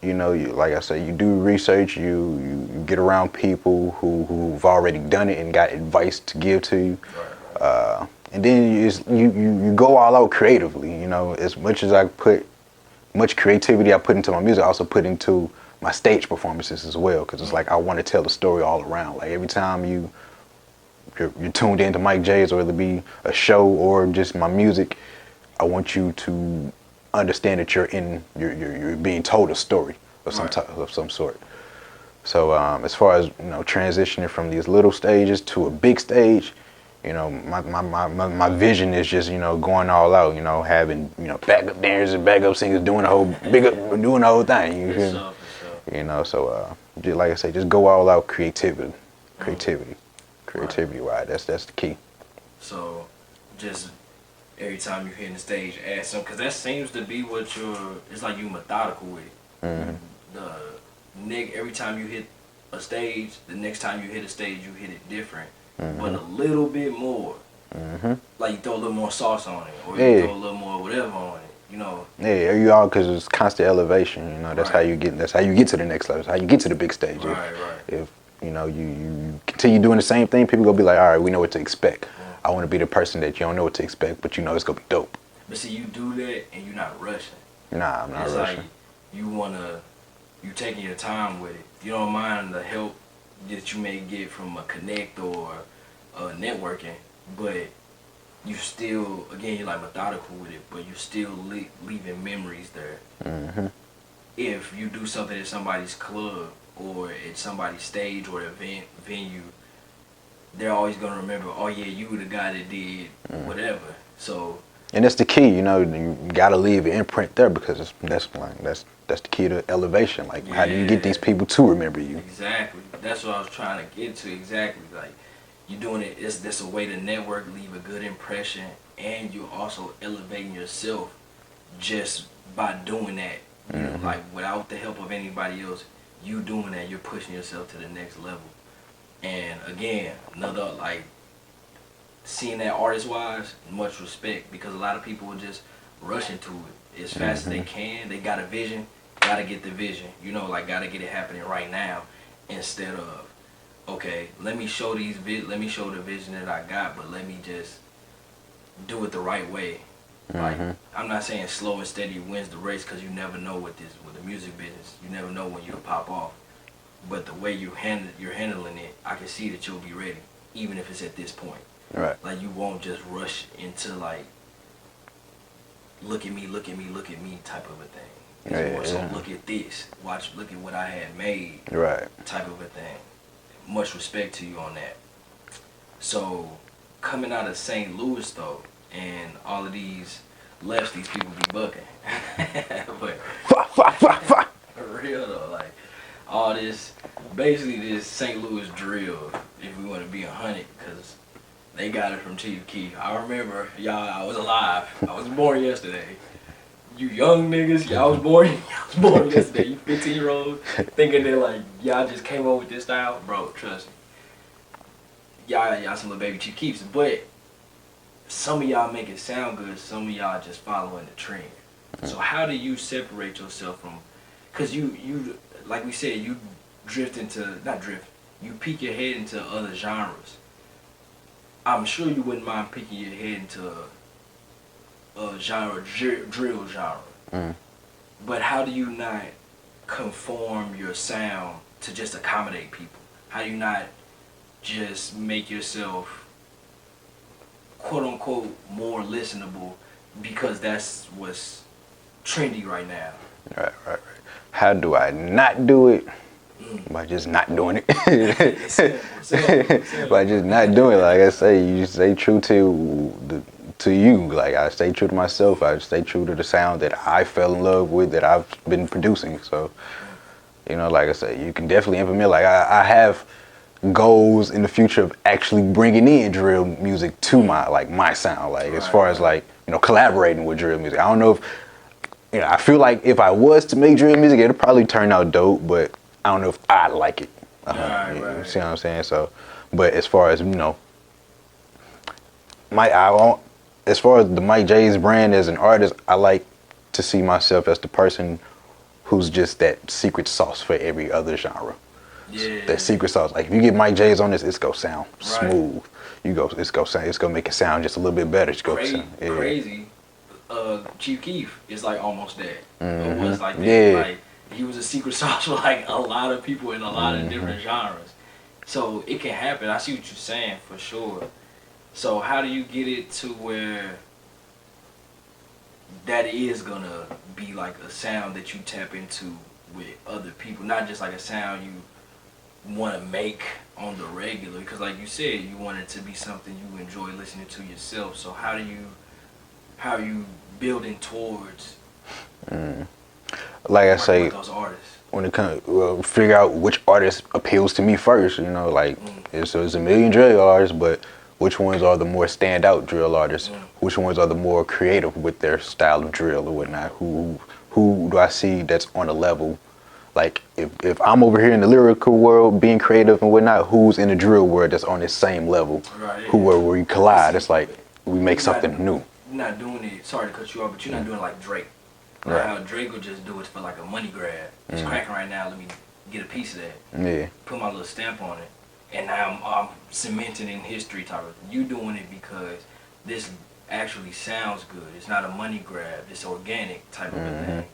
you know, like I said, you do research, you get around people who've already done it and got advice to give to you. And then you go all out creatively. You know, as much as much creativity I put into my music, I also put into my stage performances as well, because it's like I want to tell the story all around. Like every time you're tuned into Mike JAYS, or it'll be a show or just my music, I want you to understand that you're being told a story of some sort. So as far as, you know, transitioning from these little stages to a big stage, you know, my vision is just, you know, going all out, you know, having, you know, backup dancers and backup singers doing the whole thing. You feel me? You know, so just like I say, just go all out creativity wise. That's the key. So just every time you hit the stage, add some, because that seems to be what it's like you methodical with it. Every time you hit a stage, the next time you hit a stage, you hit it different, but a little bit more. Like you throw a little more sauce on it, or you throw a little more whatever on it. You know. Yeah, you all, because it's constant elevation. You know, that's how you get. That's how you get to the next level. That's how you get to the big stage. Right. If you know you continue doing the same thing, people gonna be like, all right, we know what to expect. I want to be the person that you don't know what to expect, but you know it's gonna be dope. But see, you do that and you're not rushing. Nah, I'm not it's rushing. Like you taking your time with it. You don't mind the help that you may get from a connect or networking, but you still, again, you're like methodical with it, but you're still leaving memories there. If you do something at somebody's club or at somebody's stage or event venue, they're always gonna remember, oh yeah, you were the guy that did whatever. So. And that's the key, you know. You gotta leave an imprint there because that's the key to elevation. Like, how do you get these people to remember you? Exactly. That's what I was trying to get to. Exactly. Like, you're doing it. It's a way to network, leave a good impression, and you're also elevating yourself just by doing that. You know, like without the help of anybody else, you doing that, you're pushing yourself to the next level. And again, another like seeing that artist wise, much respect, because a lot of people will just rush into it as fast as they can. They got a vision, gotta get the vision, you know, like gotta get it happening right now, instead of, okay, let me show the vision that I got, but let me just do it the right way. Like, I'm not saying slow and steady wins the race, because you never know with the music business, you never know when you'll pop off. But the way you're handling it, I can see that you'll be ready, even if it's at this point. Right. Like, you won't just rush into like, look at me type of a thing. It's more so, look at this, look at what I had made, right, type of a thing. Much respect to you on that. So, coming out of St. Louis though, and all of these lefts, these people be bucking. But for real though, like all this, basically this St. Louis drill, if we want to be 100, because they got it from Chief Keef. I remember, y'all, I was alive. I was born yesterday. You young niggas, y'all was born yesterday. You 15-year-olds thinking that like y'all just came up with this style, bro. Trust me. Y'all some little baby Chief Keefs, but some of y'all make it sound good. Some of y'all just following the trend. So how do you separate yourself from? Cause you like we said, you you peek your head into other genres. I'm sure you wouldn't mind peeking your head into a genre, drill genre. But how do you not conform your sound to just accommodate people? How do you not just make yourself, quote unquote, more listenable, because that's what's trendy right now? Right. How do I not do it? By just not doing it. Simple. By just not doing it. Like I say, you stay true to you. Like I stay true to myself. I stay true to the sound that I fell in love with, that I've been producing. So, you know, like I say, you can definitely implement. Like I have goals in the future of actually bringing in drill music to my sound. Like as far as like, you know, collaborating with drill music. I don't know if, you know, I feel like if I was to make drill music, it'd probably turn out dope, but I don't know if I'd like it. You see what I'm saying? So, but as far as, you know, as far as the Mike JAYS brand as an artist, I like to see myself as the person who's just that secret sauce for every other genre. Yeah. That secret sauce. Like if you get Mike JAYS on this, it's gonna sound smooth. It's gonna make it sound just a little bit better. Crazy. Chief Keef is like almost that. It was like that. Yeah. Like he was a secret sauce for like a lot of people in a lot of different genres. So it can happen. I see what you're saying for sure. So how do you get it to where that is gonna be like a sound that you tap into with other people, not just like a sound you want to make on the regular? Because like you said, you want it to be something you enjoy listening to yourself. So how are you building towards like I say, with those artists? When it comes, figure out which artist appeals to me first. You know, like it's a million drill artists, but which ones are the more standout drill artists? Which ones are the more creative with their style of drill or whatnot? Who do I see that's on a level? Like if I'm over here in the lyrical world being creative and whatnot, who's in the drill world that's on the same level? Right. Where we collide? It's like we make something new. You're not doing it. Sorry to cut you off, but you're not doing it like Drake. Like how Drake will just do it for like a money grab. It's cracking right now. Let me get a piece of that. Yeah. Put my little stamp on it, and now I'm cementing in history type of. You doing it because this actually sounds good. It's not a money grab. It's organic type of a thing.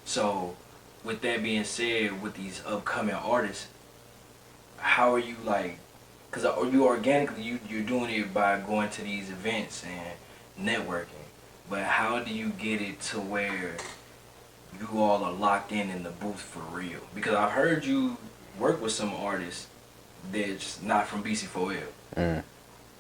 So, with that being said, with these upcoming artists, how are you like? Because you organically you're doing it by going to these events and networking. But how do you get it to where you all are locked in the booth for real? Because I've heard you work with some artists that's not from BC4L. Mm.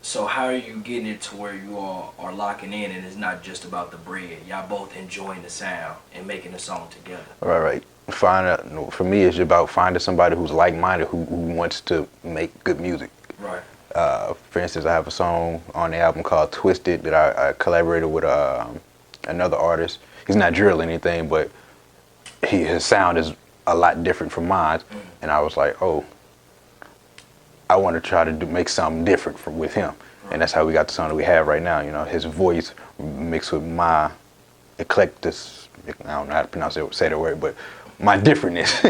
So how are you getting it to where you all are locking in and it's not just about the bread? Y'all both enjoying the sound and making the song together. Right. For me, it's about finding somebody who's like-minded, who wants to make good music. Right. For instance, I have a song on the album called Twisted that I collaborated with another artist. He's not drill or anything, but his sound is a lot different from mine. And I was like, oh, I want to try to make something different with him. And that's how we got the song that we have right now. You know, his voice mixed with my eclectic, I don't know how to pronounce it, say the word, but my differentness.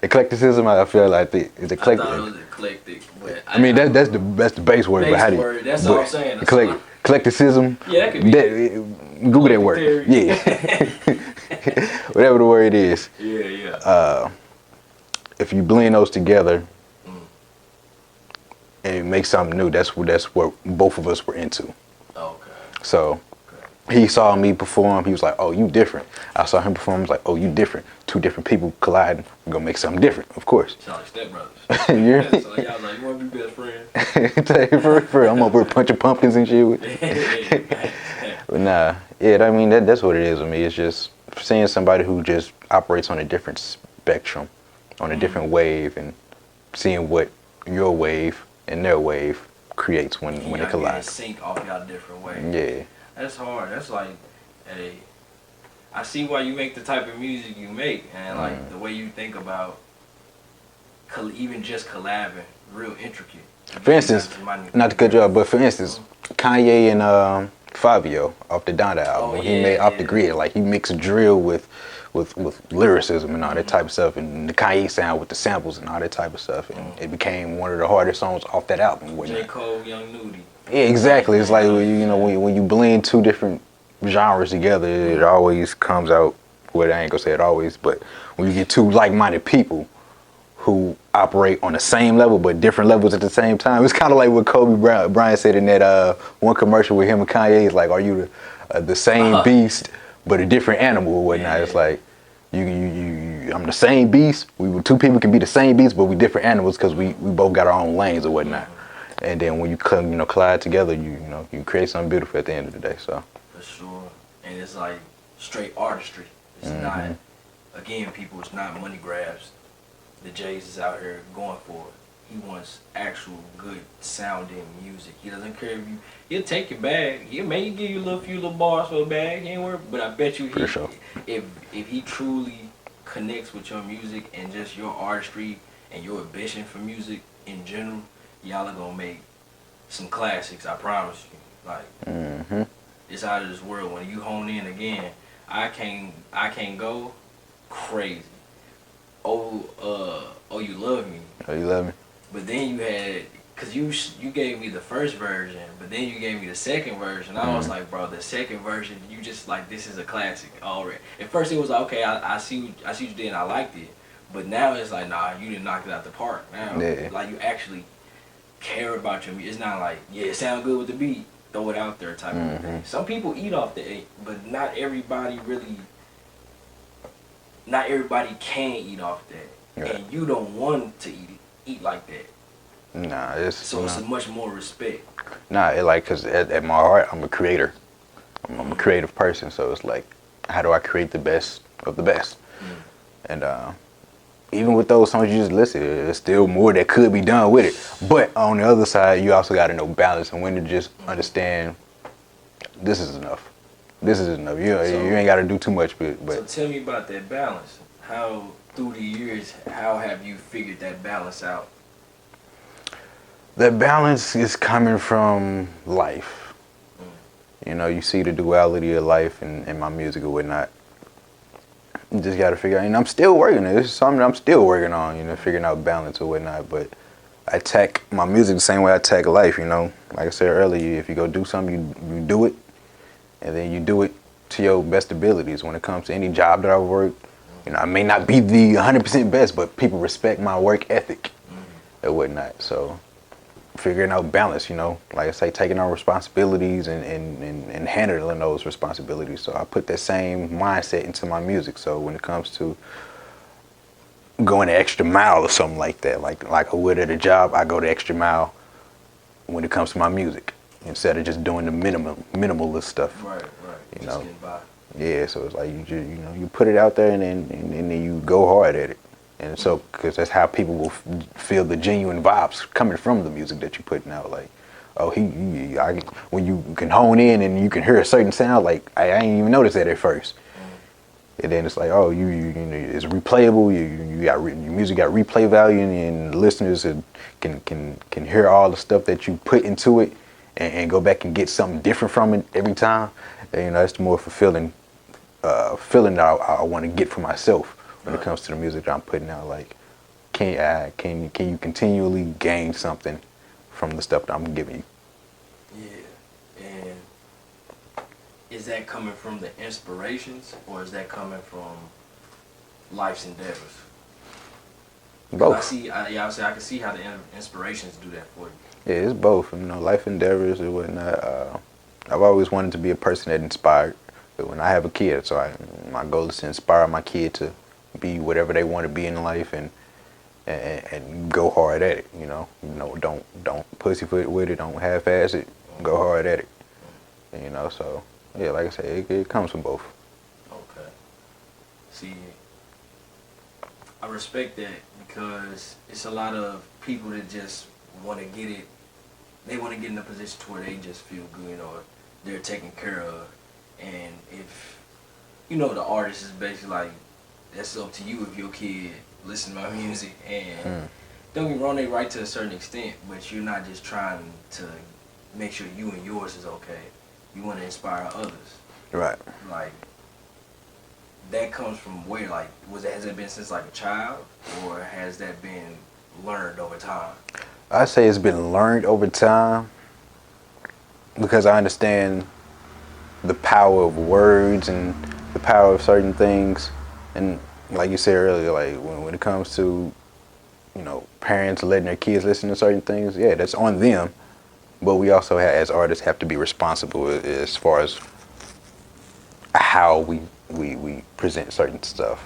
Eclecticism, I feel like it's eclectic. I thought it was eclectic, but I mean that's the base word. But how do you? That's all I'm saying. Eclecticism. Yeah, that could be. Google that word. Theory. Yeah. Whatever the word is. Yeah. If you blend those together and make something new, that's what both of us were into. Okay. So he saw me perform. He was like, "Oh, you different." I saw him perform. I was like, "Oh, you different." Two different people colliding. We're gonna make something different, of course. Sound like stepbrothers. Yeah. So y'all like, you wanna be best friends? I'm over here punching pumpkins and shit. But nah, yeah, I mean that's what it is with me. It's just seeing somebody who just operates on a different spectrum, on a different wave, and seeing what your wave and their wave creates when it collides. Sync off y'all different ways. Yeah. That's hard. That's like, hey, I see why you make the type of music you make, and like the way you think about even just collabing, real intricate. For instance, not to cut you off, but for instance, Kanye and Fabio off the Donda album, he made Off the Grid, like he mixed drill with lyricism and all that type of stuff, and the Kanye sound with the samples and all that type of stuff, and it became one of the hardest songs off that album. J. Cole, Young Nudie. Yeah, exactly. It's like when you blend two different genres together, it always comes out. Well, I ain't gonna say it always, but when you get two like-minded people who operate on the same level but different levels at the same time, it's kind of like what Kobe Bryant said in that one commercial with him and Kanye. It's like, are you the same beast but a different animal or whatnot? It's like I'm the same beast. Two people can be the same beast, but we different animals because we both got our own lanes or whatnot. And then when you collide together, you create something beautiful at the end of the day. So for sure, and it's like straight artistry. It's not, again, people. It's not money grabs. The JAYS is out here going for it. He wants actual good sounding music. He doesn't care if he'll take your bag. He'll maybe give you a few little bars for a bag. He ain't worried, but I bet you if he truly connects with your music and just your artistry and your ambition for music in general, y'all are gonna make some classics. I promise you. Like it's out of this world. When you hone in again, I can't go crazy. Oh, you love me. Oh, you love me. But then you had, cause you gave me the first version, but then you gave me the second version. I was like, bro, the second version, you just like, this is a classic already. At first it was like, okay, I see what you did and I liked it. But now it's like, nah, you didn't knock it out the park. Now, like you actually care about your music. It's not like, yeah, it sound good with the beat, throw it out there type of thing. Some people eat off the eight, but not everybody can eat off that. And you don't want to eat like that. Nah, it's a much more respect. Nah, cause at my heart, I'm a creator. I'm a creative person, so it's like, how do I create the best of the best? And even with those songs you just listed, there's still more that could be done with it. But on the other side, you also got to know balance and when to just understand this is enough. This is enough. You ain't got to do too much, but. So tell me about that balance. How through the years, how have you figured that balance out? That balance is coming from life. You see the duality of life in my music or whatnot. You just got to figure out, and I'm still working it. This is something I'm still working on, figuring out balance or whatnot. But I attack my music the same way I attack life, Like I said earlier, if you go do something, you do it, and then you do it to your best abilities. When it comes to any job that I've worked, I may not be the 100% best, but people respect my work ethic and whatnot. So figuring out balance, like I say, taking on responsibilities and handling those responsibilities. So I put that same mindset into my music. So when it comes to going the extra mile or something like that. Like I would at a job, I go the extra mile when it comes to my music instead of just doing the minimalist stuff. Right. You Just know. getting by. Yeah, so it's like you just, you put it out there and then you go hard at it. And so, because that's how people will feel the genuine vibes coming from the music that you're putting out. Like, oh, when you can hone in and you can hear a certain sound, like I ain't even noticed that at first. And then it's like, oh, you know, it's replayable. Your music got replay value, and listeners can hear all the stuff that you put into it, and go back and get something different from it every time. And, you know, that's the more fulfilling feeling that I want to get for myself when it comes to the music that I'm putting out. Like, can you continually gain something from the stuff that I'm giving you? Yeah, and is that coming from the inspirations, or is that coming from life's endeavors? Both. I can see how the inspirations do that for you. Yeah, it's both. You know, life endeavors and whatnot. I've always wanted to be a person that inspired. But when I have a kid, my goal is to inspire my kid to be whatever they want to be in life, and go hard at it. You know, don't pussyfoot with it. Don't half-ass it. Go hard at it. You know, so yeah, like I said, it comes from both. Okay. See, I respect that, because it's a lot of people that just want to get it. They want to get in a position to where they just feel good, or they're taken care of. And if, you know, the artist is basically like, that's up to you if your kid listen to my music. And don't get me wrong, they right to a certain extent, but you're not just trying to make sure you and yours is okay. You want to inspire others. Right. Like, that comes from where? Like, has it been since like a child, or has that been learned over time? I say it's been learned over time, because I understand the power of words and the power of certain things. And like you said earlier, like when it comes to, you know, parents letting their kids listen to certain things, yeah, that's on them. But we also, as artists, have to be responsible as far as how we present certain stuff.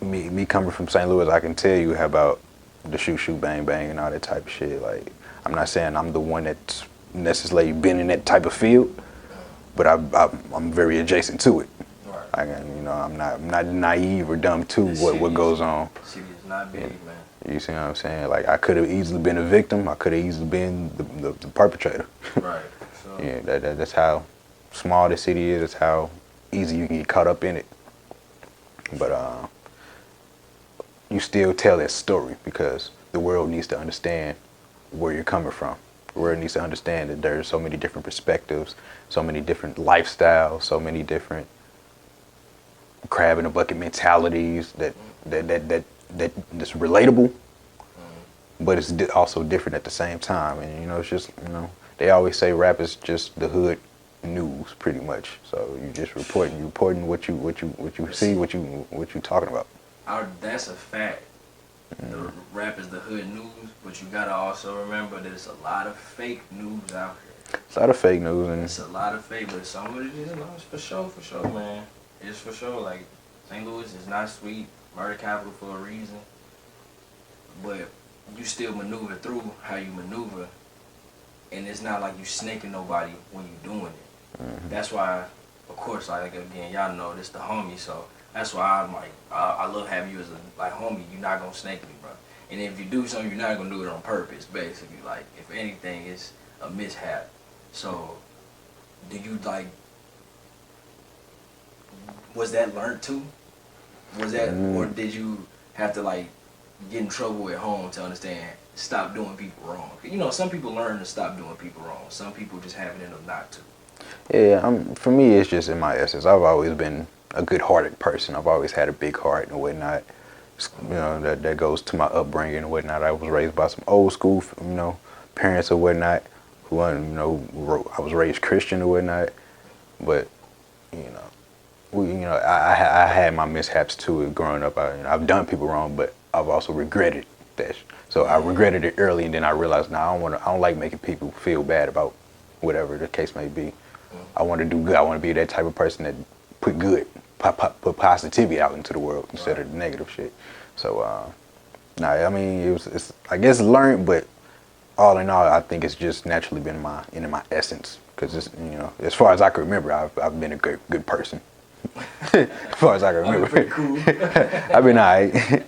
Me coming from St. Louis, I can tell you about the shoot, shoot, bang, bang, and all that type of shit. Like, I'm not saying I'm the one that's necessarily been in that type of field, but I'm very adjacent to it. Right. You know, I'm not naive or dumb to what goes on. City is not big, man. You see what I'm saying? Like, I could have easily been a victim. I could have easily been the perpetrator. Right. So. Yeah, that's how small the city is. That's how easy you can get caught up in it. But you still tell that story, because the world needs to understand where you're coming from. The world needs to understand that there's so many different perspectives, so many different lifestyles, so many different crab in a bucket mentalities that's relatable, but it's also different at the same time. And, you know, it's just, you know, they always say rap is just the hood news, pretty much. So you just reporting what you see, what you talking about. That's a fact. The rap is the hood news, but you gotta also remember there's a lot of fake news out here. It's a lot of fake news, and It's a lot of fake, but some of it is, you know, it's for sure, man. It's for sure. Like, St. Louis is not sweet, murder capital for a reason, but you still maneuver through how you maneuver, and it's not like you snaking nobody when you doing it. That's why, of course, like, again, y'all know this the homie, so that's why I'm like, I love having you as a like homie. You're not gonna snake me, bro. And if you do something, you're not gonna do it on purpose. Basically, like, if anything, it's a mishap. So, do you like? Was that learned too? Was that, or did you have to like get in trouble at home to understand? Stop doing people wrong. You know, some people learn to stop doing people wrong. Some people just have it in them not to. yeah, for me, it's just in my essence. I've always been a good-hearted person. I've always had a big heart and whatnot. You know, that goes to my upbringing and whatnot. I was raised by some old school, you know, parents or whatnot, who, you know, I was raised Christian or whatnot. But, you know, I had my mishaps too growing up. I've done people wrong, but I've also regretted that. So I regretted it early, and then I realized, I don't like making people feel bad about whatever the case may be. I want to do good. I want to be that type of person that put good put positivity out into the world instead of the negative shit. So, nah, I mean, it's I guess learned, but all in all, I think it's just naturally been in my essence. Because it's, you know, as far as I can remember, I've been a good person. As far as I can remember. I've been pretty cool. I've been alright.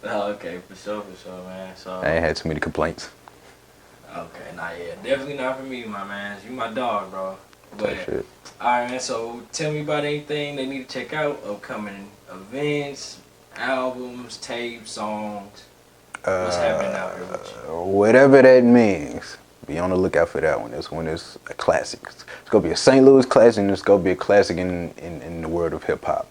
Oh, okay, for sure, man. So I ain't had too many complaints. okay, nah, yeah, definitely not for me, my man. You my dog, bro. But Shit. all right, man. So tell me about anything they need to check out, upcoming events, albums, tapes, songs. What's happening out here with you? Whatever that means, be on the lookout for that one. This one is a classic. It's gonna be a St. Louis classic, and it's gonna be a classic in the world of hip hop.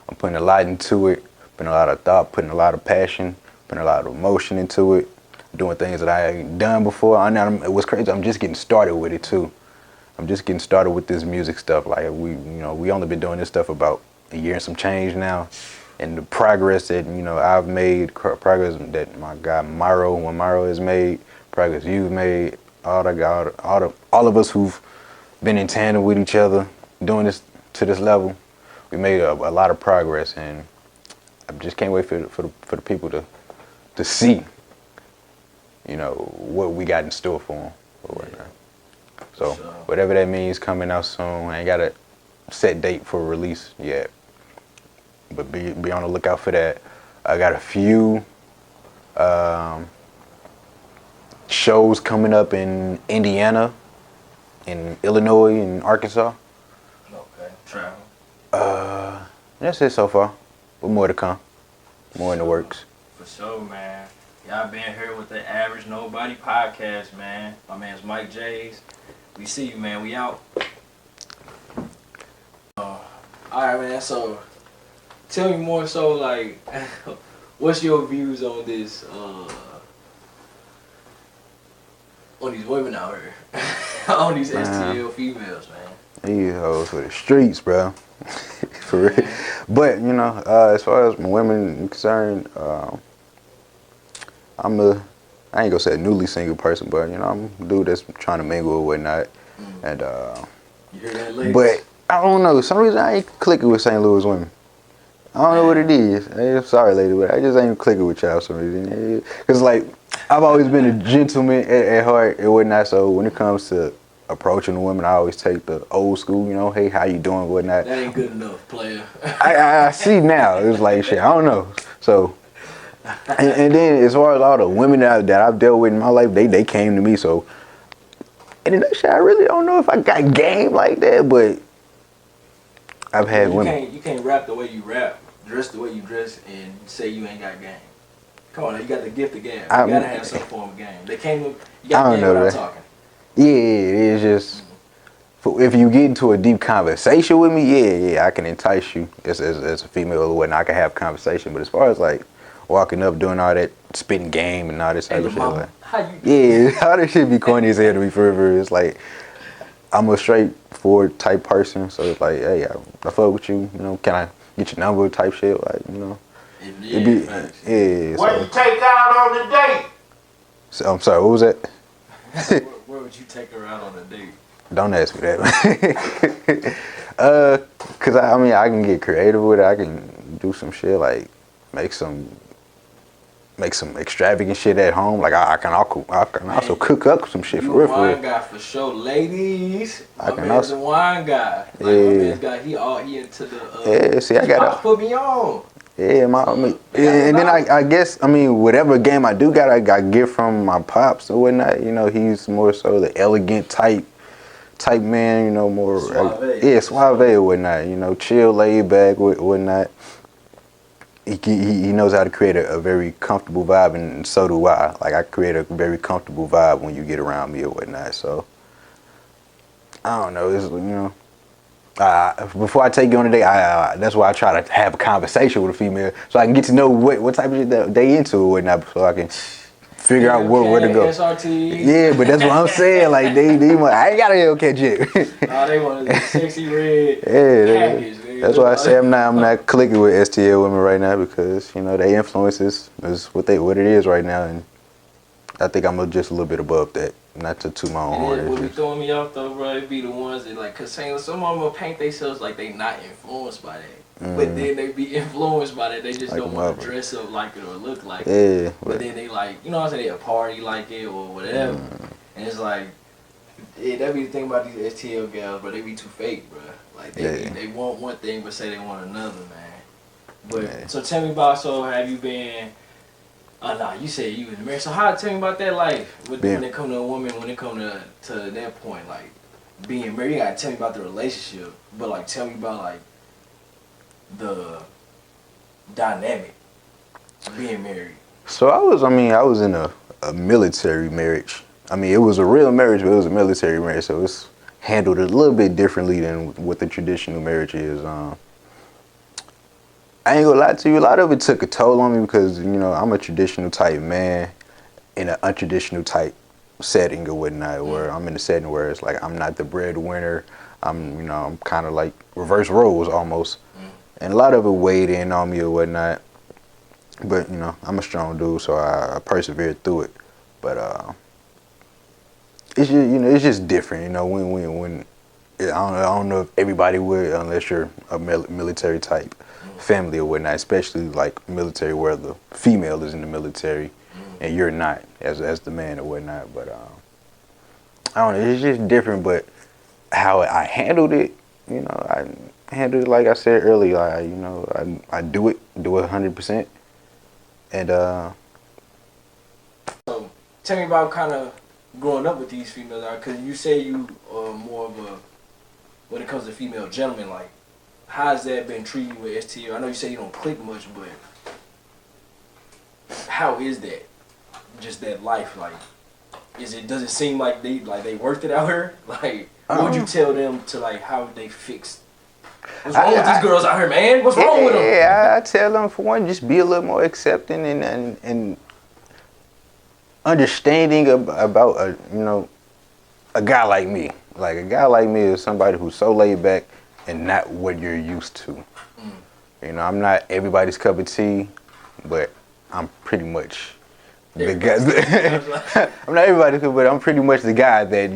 I'm putting a lot into it, putting a lot of thought, putting a lot of passion, putting a lot of emotion into it, doing things that I ain't done before. What's crazy, I'm just getting started with it too. I'm just getting started with this music stuff. Like we only been doing this stuff about a year and some change now. And the progress that, you know, I've made, progress that my guy Myro has made, progress you've made, all of us who've been in tandem with each other, doing this to this level, we made a lot of progress, and I just can't wait for the people to see, you know, what we got in store for them or whatnot. So whatever that means, coming out soon. I ain't got a set date for release yet. But be on the lookout for that. I got a few shows coming up in Indiana, in Illinois, and Arkansas. Okay, travel. That's it so far. But more to come. More in the works. For sure, man. Y'all been here with the Average Nobody podcast, man. My man's Mike JAYS. We see you, man. We out. All right, man. So, tell me more so, like, what's your views on this, on these women out here? On these STL females, man. These hoes for the streets, bro. For real. But, you know, as far as women concerned, I ain't gonna say a newly single person, but, you know, I'm a dude that's trying to mingle or whatnot. And, You hear that, ladies? but, I don't know, some reason I ain't clicking with St. Louis women. I don't know what it is. I'm sorry, lady, but I just ain't clicking with y'all for some reason. Because, like, I've always been a gentleman at heart and whatnot, so when it comes to approaching a woman, I always take the old school, you know, hey, how you doing, whatnot. That ain't good enough, player. I see now. It's like, shit, I don't know. So, and then as far as all the women that I've dealt with in my life, they came to me, so. And then that shit, I really don't know if I got game like that, but I've had women. You can't rap the way you rap, dress the way you dress, and say you ain't got game. Come on, you got the gift of game. You gotta have some form of game. They came with, you got game without talking. Yeah, it's just, if you get into a deep conversation with me, yeah, I can entice you as a female or whatnot. I can have conversation, but as far as like walking up, doing all that spitting game and all this type of shit, like, all this shit be corny as hell to be for. It's like, I'm a straightforward type person, so it's like, hey, I fuck with you, you know, can I get your number type shit, like, you know. What you take out on the date? So, I'm sorry, what was that? Where would you take her out on a date? Don't ask me that. Cause I mean, I can get creative with it. I can do some shit like make some extravagant shit at home. Like I can also cook up some shit for real. You wine guy for sure, ladies. My man's a wine guy. Like my man's guy, he into the. See, I gotta put me on. Yeah, and then I guess, I mean, whatever game I do got, I got gift from my pops or whatnot. You know, he's more so the elegant type man, you know, more, suave or whatnot, you know, chill, laid back, whatnot. He knows how to create a very comfortable vibe, and so do I. Like, I create a very comfortable vibe when you get around me or whatnot, so, I don't know, it's, you know. Before I take you on a date, that's why I try to have a conversation with a female, so I can get to know what type of shit that they into or whatnot, so I can figure out where to go. SRT. Yeah, but that's what I'm saying. Like they want, I ain't got a Hellcat yet. They want a sexy red package. That's why I say I'm not clicking with STL women right now, because you know they influences is what it is right now, and I think I'm just a little bit above that. Not to toot my own horn. What be throwing me off though, bro, it be the ones that like, cause some of them will paint themselves like they not influenced by that. but then they be influenced by that. They just Like don't a want to motherfucker. dress up like it or look like it. Yeah, But then they like, you know what I'm saying, they a party like it or whatever. And it's like, yeah, that be the thing about these STL gals, but they be too fake, bro. Like they want one thing but say they want another, man. But so tell me about, so have you been? Oh nah, you said you was married. So how? Tell me about that life when it come to a woman, when it come to that point, like being married. You gotta tell me about the relationship, but like tell me about like the dynamic of being married. So I was in a military marriage. I mean, it was a real marriage, but it was a military marriage, so it's handled a little bit differently than what the traditional marriage is. I ain't gonna lie to you, a lot of it took a toll on me because, you know, I'm a traditional type man in an untraditional type setting or whatnot, where I'm in a setting where it's like I'm not the breadwinner. I'm kind of like reverse roles almost. And a lot of it weighed in on me or whatnot. But, you know, I'm a strong dude, so I persevered through it. But it's just, you know, it's just different, you know, when I don't know if everybody would, unless you're a military type family or whatnot, especially like military where the female is in the military and you're not as the man or whatnot. But I don't know, it's just different. But how I handled it, you know, I handled it like I said earlier. I do it 100%. And So tell me about kind of growing up with these females, because you say you are more of a, when it comes to female gentlemen, like how has that been treating you with STL? I know you say you don't click much, but how is that? Just that life, like, does it seem like they worked it out here? Like, what would you tell them to, like, how would they fix? What's wrong with these girls out here, man? What's wrong with them? Yeah, I tell them, for one, just be a little more accepting and understanding about a guy like me. Like, a guy like me is somebody who's so laid back and not what you're used to. You know, I'm not everybody's cup of tea, but I'm pretty much the guy. I'm not everybody's cup, but I'm pretty much the guy that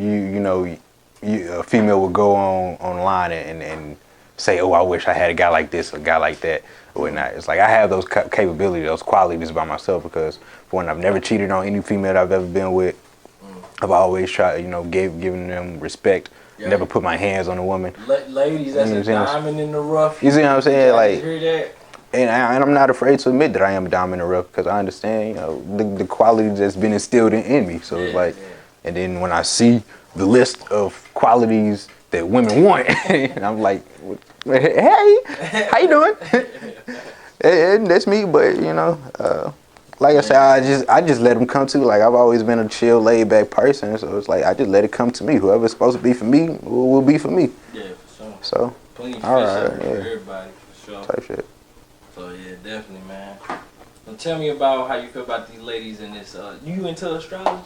a female would go online and say, oh, I wish I had a guy like this, a guy like that, or whatnot. It's like I have those capabilities, those qualities by myself, because for one, I've never cheated on any female that I've ever been with. I've always tried, giving them respect. Yeah. Never put my hands on a woman. Ladies, that's a diamond in the rough. You see what I'm saying? Like, hear that? And I'm not afraid to admit that I am a diamond in the rough, because I understand, the qualities that's been instilled in me. So it's like, and then when I see the list of qualities that women want, and I'm like, hey, how you doing? And that's me, but like I said, I just let them come to. Like, I've always been a chill, laid back person, so it's like I just let it come to me. Whoever's supposed to be for me will be for me. Yeah, for sure. So, plenty all right, for everybody, for sure. Type shit. So yeah, definitely, man. So tell me about how you feel about these ladies in this. You into astrology?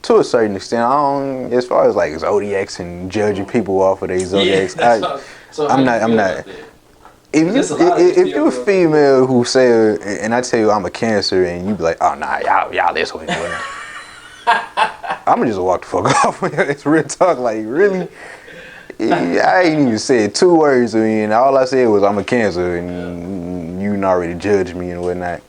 To a certain extent, I don't. As far as like zodiacs and judging people off of their zodiacs, I'm not. If you're a female who say, and I tell you I'm a Cancer, and you be like, oh nah, y'all this way, I'ma just walk the fuck off. It's real talk, like really. I ain't even said 2 words to me, and all I said was I'm a Cancer, and you already judged me and whatnot.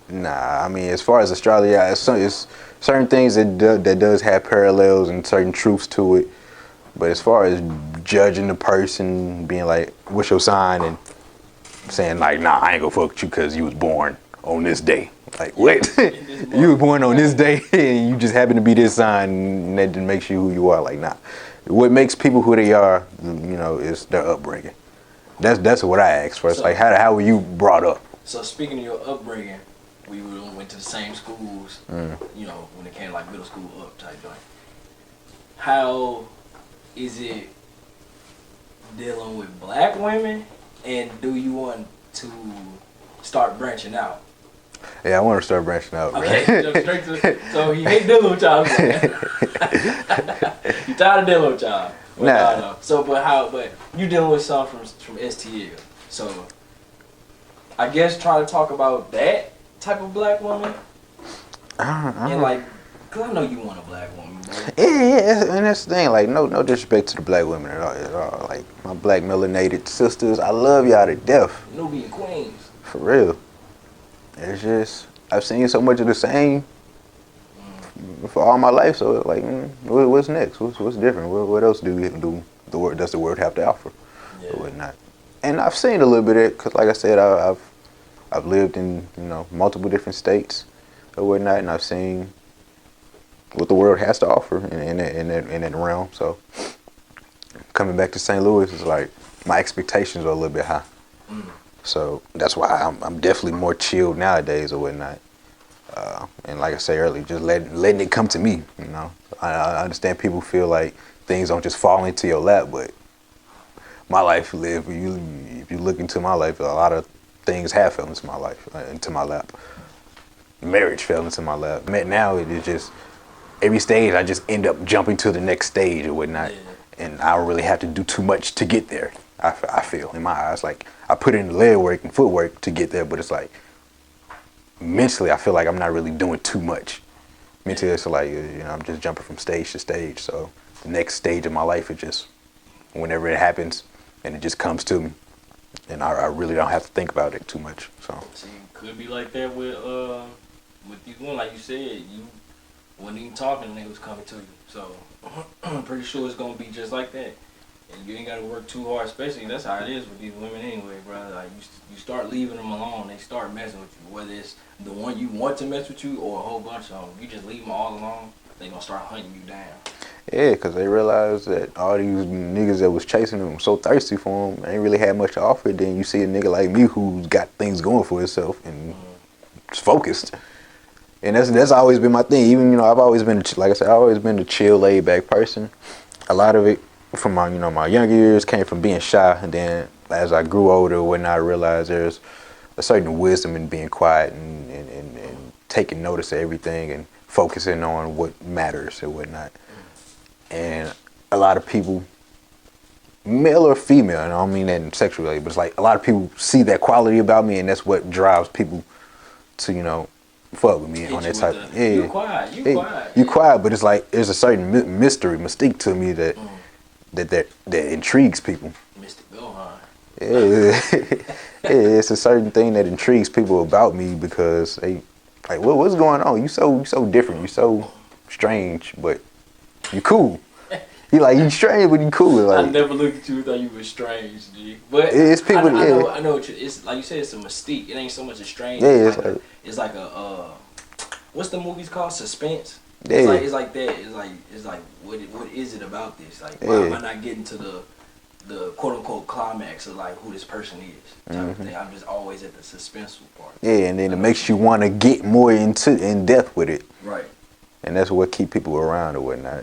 Nah, I mean, as far as astrology, it's certain things that does have parallels and certain truths to it. But as far as judging the person, being like, what's your sign? And saying like, nah, I ain't gonna fuck with you because you was born on this day. Like, what? You was born on this day and you just happen to be this sign, and that makes you who you are. Like, nah. What makes people who they are, is their upbringing. That's what I asked for. It's like, how were you brought up? So speaking of your upbringing, we went to the same schools, when it came to like middle school up type joint. How is it dealing with black women, and do you want to start branching out? Yeah, I want to start branching out. Okay, jump straight to so you hate dealing with y'all. You tired of dealing with y'all. Nah. So, but you dealing with some from STL. So, I guess try to talk about that type of black woman. And like, Cause I know you want a black woman, bro. Yeah, and that's the thing. Like, no disrespect to the black women at all. Like, my black melanated sisters, I love y'all to death. Nubian queens. For real. It's just, I've seen so much of the same for all my life. So, like, what's next? What's different? What else do we do? Does the world have to offer, or whatnot? And I've seen a little bit of it, cause like I said, I've lived in multiple different states or whatnot, and I've seen what the world has to offer in that realm. So coming back to St. Louis is like my expectations are a little bit high. So that's why I'm definitely more chilled nowadays or whatnot. And like I said earlier, just letting it come to me. I understand people feel like things don't just fall into your lap, but my life, if you look into my life, a lot of things have fell into my life, into my lap. Marriage fell into my lap. Now it is just every stage I just end up jumping to the next stage or whatnot, and I don't really have to do too much to get there. I feel in my eyes, like I put in the leg work and footwork to get there, but it's like mentally I feel like I'm not really doing too much. Mentally it's like I'm just jumping from stage to stage. So the next stage of my life is just whenever it happens, and it just comes to me, and I really don't have to think about it too much. So See, could be like that with these women, like you said, you wasn't even talking and they was coming to you. So I'm pretty sure it's gonna be just like that. And you ain't gotta work too hard, especially that's how it is with these women anyway, bro. Like you start leaving them alone, they start messing with you. Whether it's the one you want to mess with you or a whole bunch of them, you just leave them all alone, they gonna start hunting you down. yeah, because they realize that all these niggas that was chasing them, so thirsty for them, ain't really had much to offer. Then you see a nigga like me who's got things going for himself and is focused. And that's always been my thing. Even I've always been, like I said, I've always been a chill, laid back person. A lot of it from my my younger years came from being shy, and then as I grew older, when I realized there's a certain wisdom in being quiet and taking notice of everything and focusing on what matters and whatnot. And a lot of people, male or female, and I don't mean that sexually, but it's like a lot of people see that quality about me, and that's what drives people to fuck with me on that type. You quiet. You quiet, but it's like there's a certain mystique to me that intrigues people. Mystic Gohan. Yeah, it's a certain thing that intrigues people about me because they like, what's going on? You so different. You so strange, but you cool. You strange, but you cool. Like, I never looked at you and thought you were strange, G. But it's people. I know. It's like you said. It's a mystique. It ain't so much a strange. Yeah, it's like a what's the movies called? Suspense. Yeah. It's like that. It's like what is it about this? Like why am I not getting to the quote unquote climax of like who this person is? Type of thing. I'm just always at the suspenseful part. Yeah, and then it makes you want to get more in depth with it. Right. And that's what keep people around or whatnot.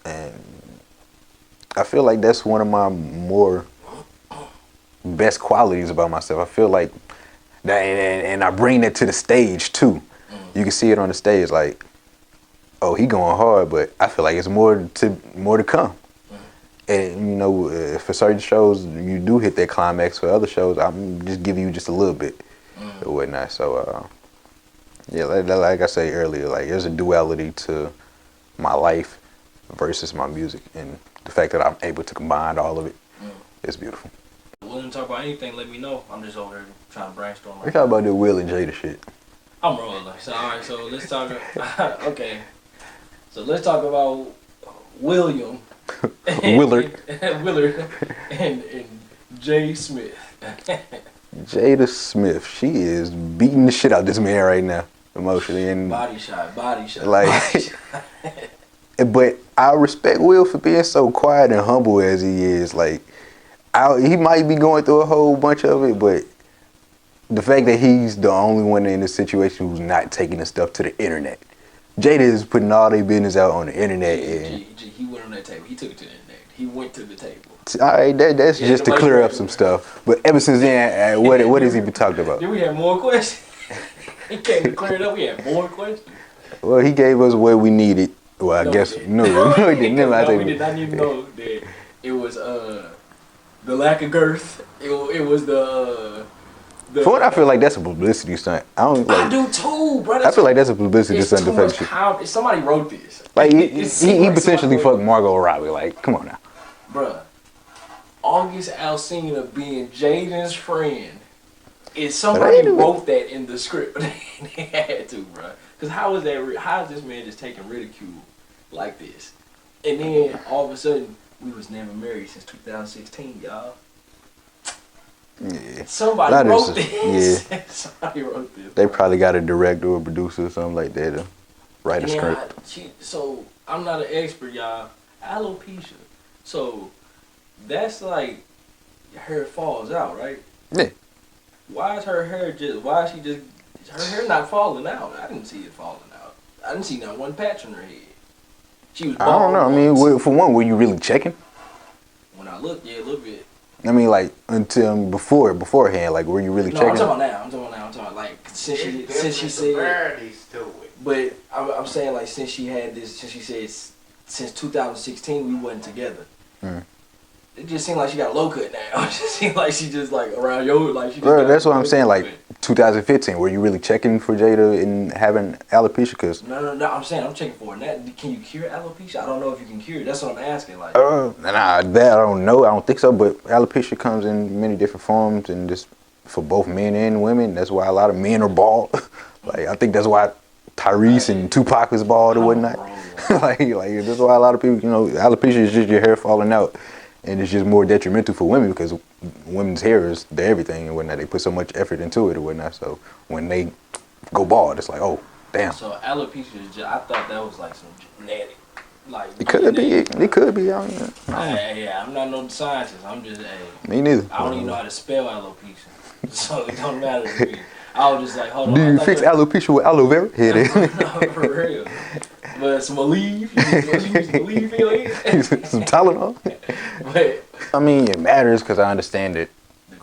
And I feel like that's one of my more best qualities about myself. I feel like that, and I bring that to the stage too. You can see it on the stage, like, oh, he going hard, but I feel like it's more to come. And for certain shows, you do hit that climax. For other shows, I'm just giving you just a little bit or whatnot. So, yeah, like I said earlier, like there's a duality to my life versus my music, and the fact that I'm able to combine all of it is beautiful. Willing to talk about anything, let me know. I'm just over here trying to brainstorm. We talk about the Will and Jada shit. I'm rolling. So alright, so let's talk. Okay, so let's talk about William, Willard, and Jay Smith. Jada Smith, she is beating the shit out of this man right now, emotionally and body shot. Like, body shot. But I respect Will for being so quiet and humble as he is. Like, he might be going through a whole bunch of it, but the fact that he's the only one in this situation who's not taking the stuff to the internet. Jada is putting all their business out on the internet. He went on that table. He took it to the internet. He went to the table. All right, that's just to clear up some stuff. But ever since then, what has he been talking about? Then we had more questions. He came to clear it up. We had more questions. Well, he gave us what we needed. Well, I guess no, we didn't. We did not even know that it was the lack of girth. It was the For what I feel like that's a publicity stunt. I don't like. I do too, bro. I feel like that's a publicity stunt to fake shit. Somebody wrote this. Like he like potentially fucked Margot Robbie. Like, come on now. Bruh. August Alsina being Jaden's friend. Is somebody wrote that in the script? They had to, bruh. Cause how is this man just taking ridicule like this? And then all of a sudden, we was never married since 2016, y'all. Yeah. Somebody wrote this. Yeah. Somebody wrote this. They probably got a director or producer or something like that to write a script. So I'm not an expert, y'all. Alopecia. So that's like hair falls out, right? Yeah. Why is her hair her hair not falling out? I didn't see it falling out. I didn't see not one patch on her head. She was bald. I don't know. I mean, for one, were you really checking? When I looked, yeah, a little bit. I mean, like until beforehand, like were you really checking? I'm talking about like since she said. Disparities to it. But I'm saying like since she said since 2016 we wasn't together. It just seemed like she got a low cut now. It just seemed like she just like around your like she. Bro, that's what I'm saying. Like 2015, were you really checking for Jada and having alopecia? Cause no. I'm saying I'm checking for it. That, can you cure alopecia? I don't know if you can cure it. That's what I'm asking. Like, nah, that I don't know. I don't think so. But alopecia comes in many different forms, and just for both men and women. That's why a lot of men are bald. Like I think that's why Tyrese and Tupac was bald or whatnot. like that's why a lot of people, alopecia is just your hair falling out. And it's just more detrimental for women because women's hair is their everything and whatnot. They put so much effort into it and whatnot. So when they go bald, it's like, oh, damn. So alopecia is just, I thought that was like some genetic. Like it could be. It could be. I don't know. Yeah, I'm not no scientist. I'm just me neither. I don't even know how to spell alopecia, so it don't matter to me. I was just like, hold on. Do you fix alopecia with aloe vera? Hit it. No, for real. But some Aleve, you some Aleve in your head? Some Tylenol. But I mean, it matters because I understand that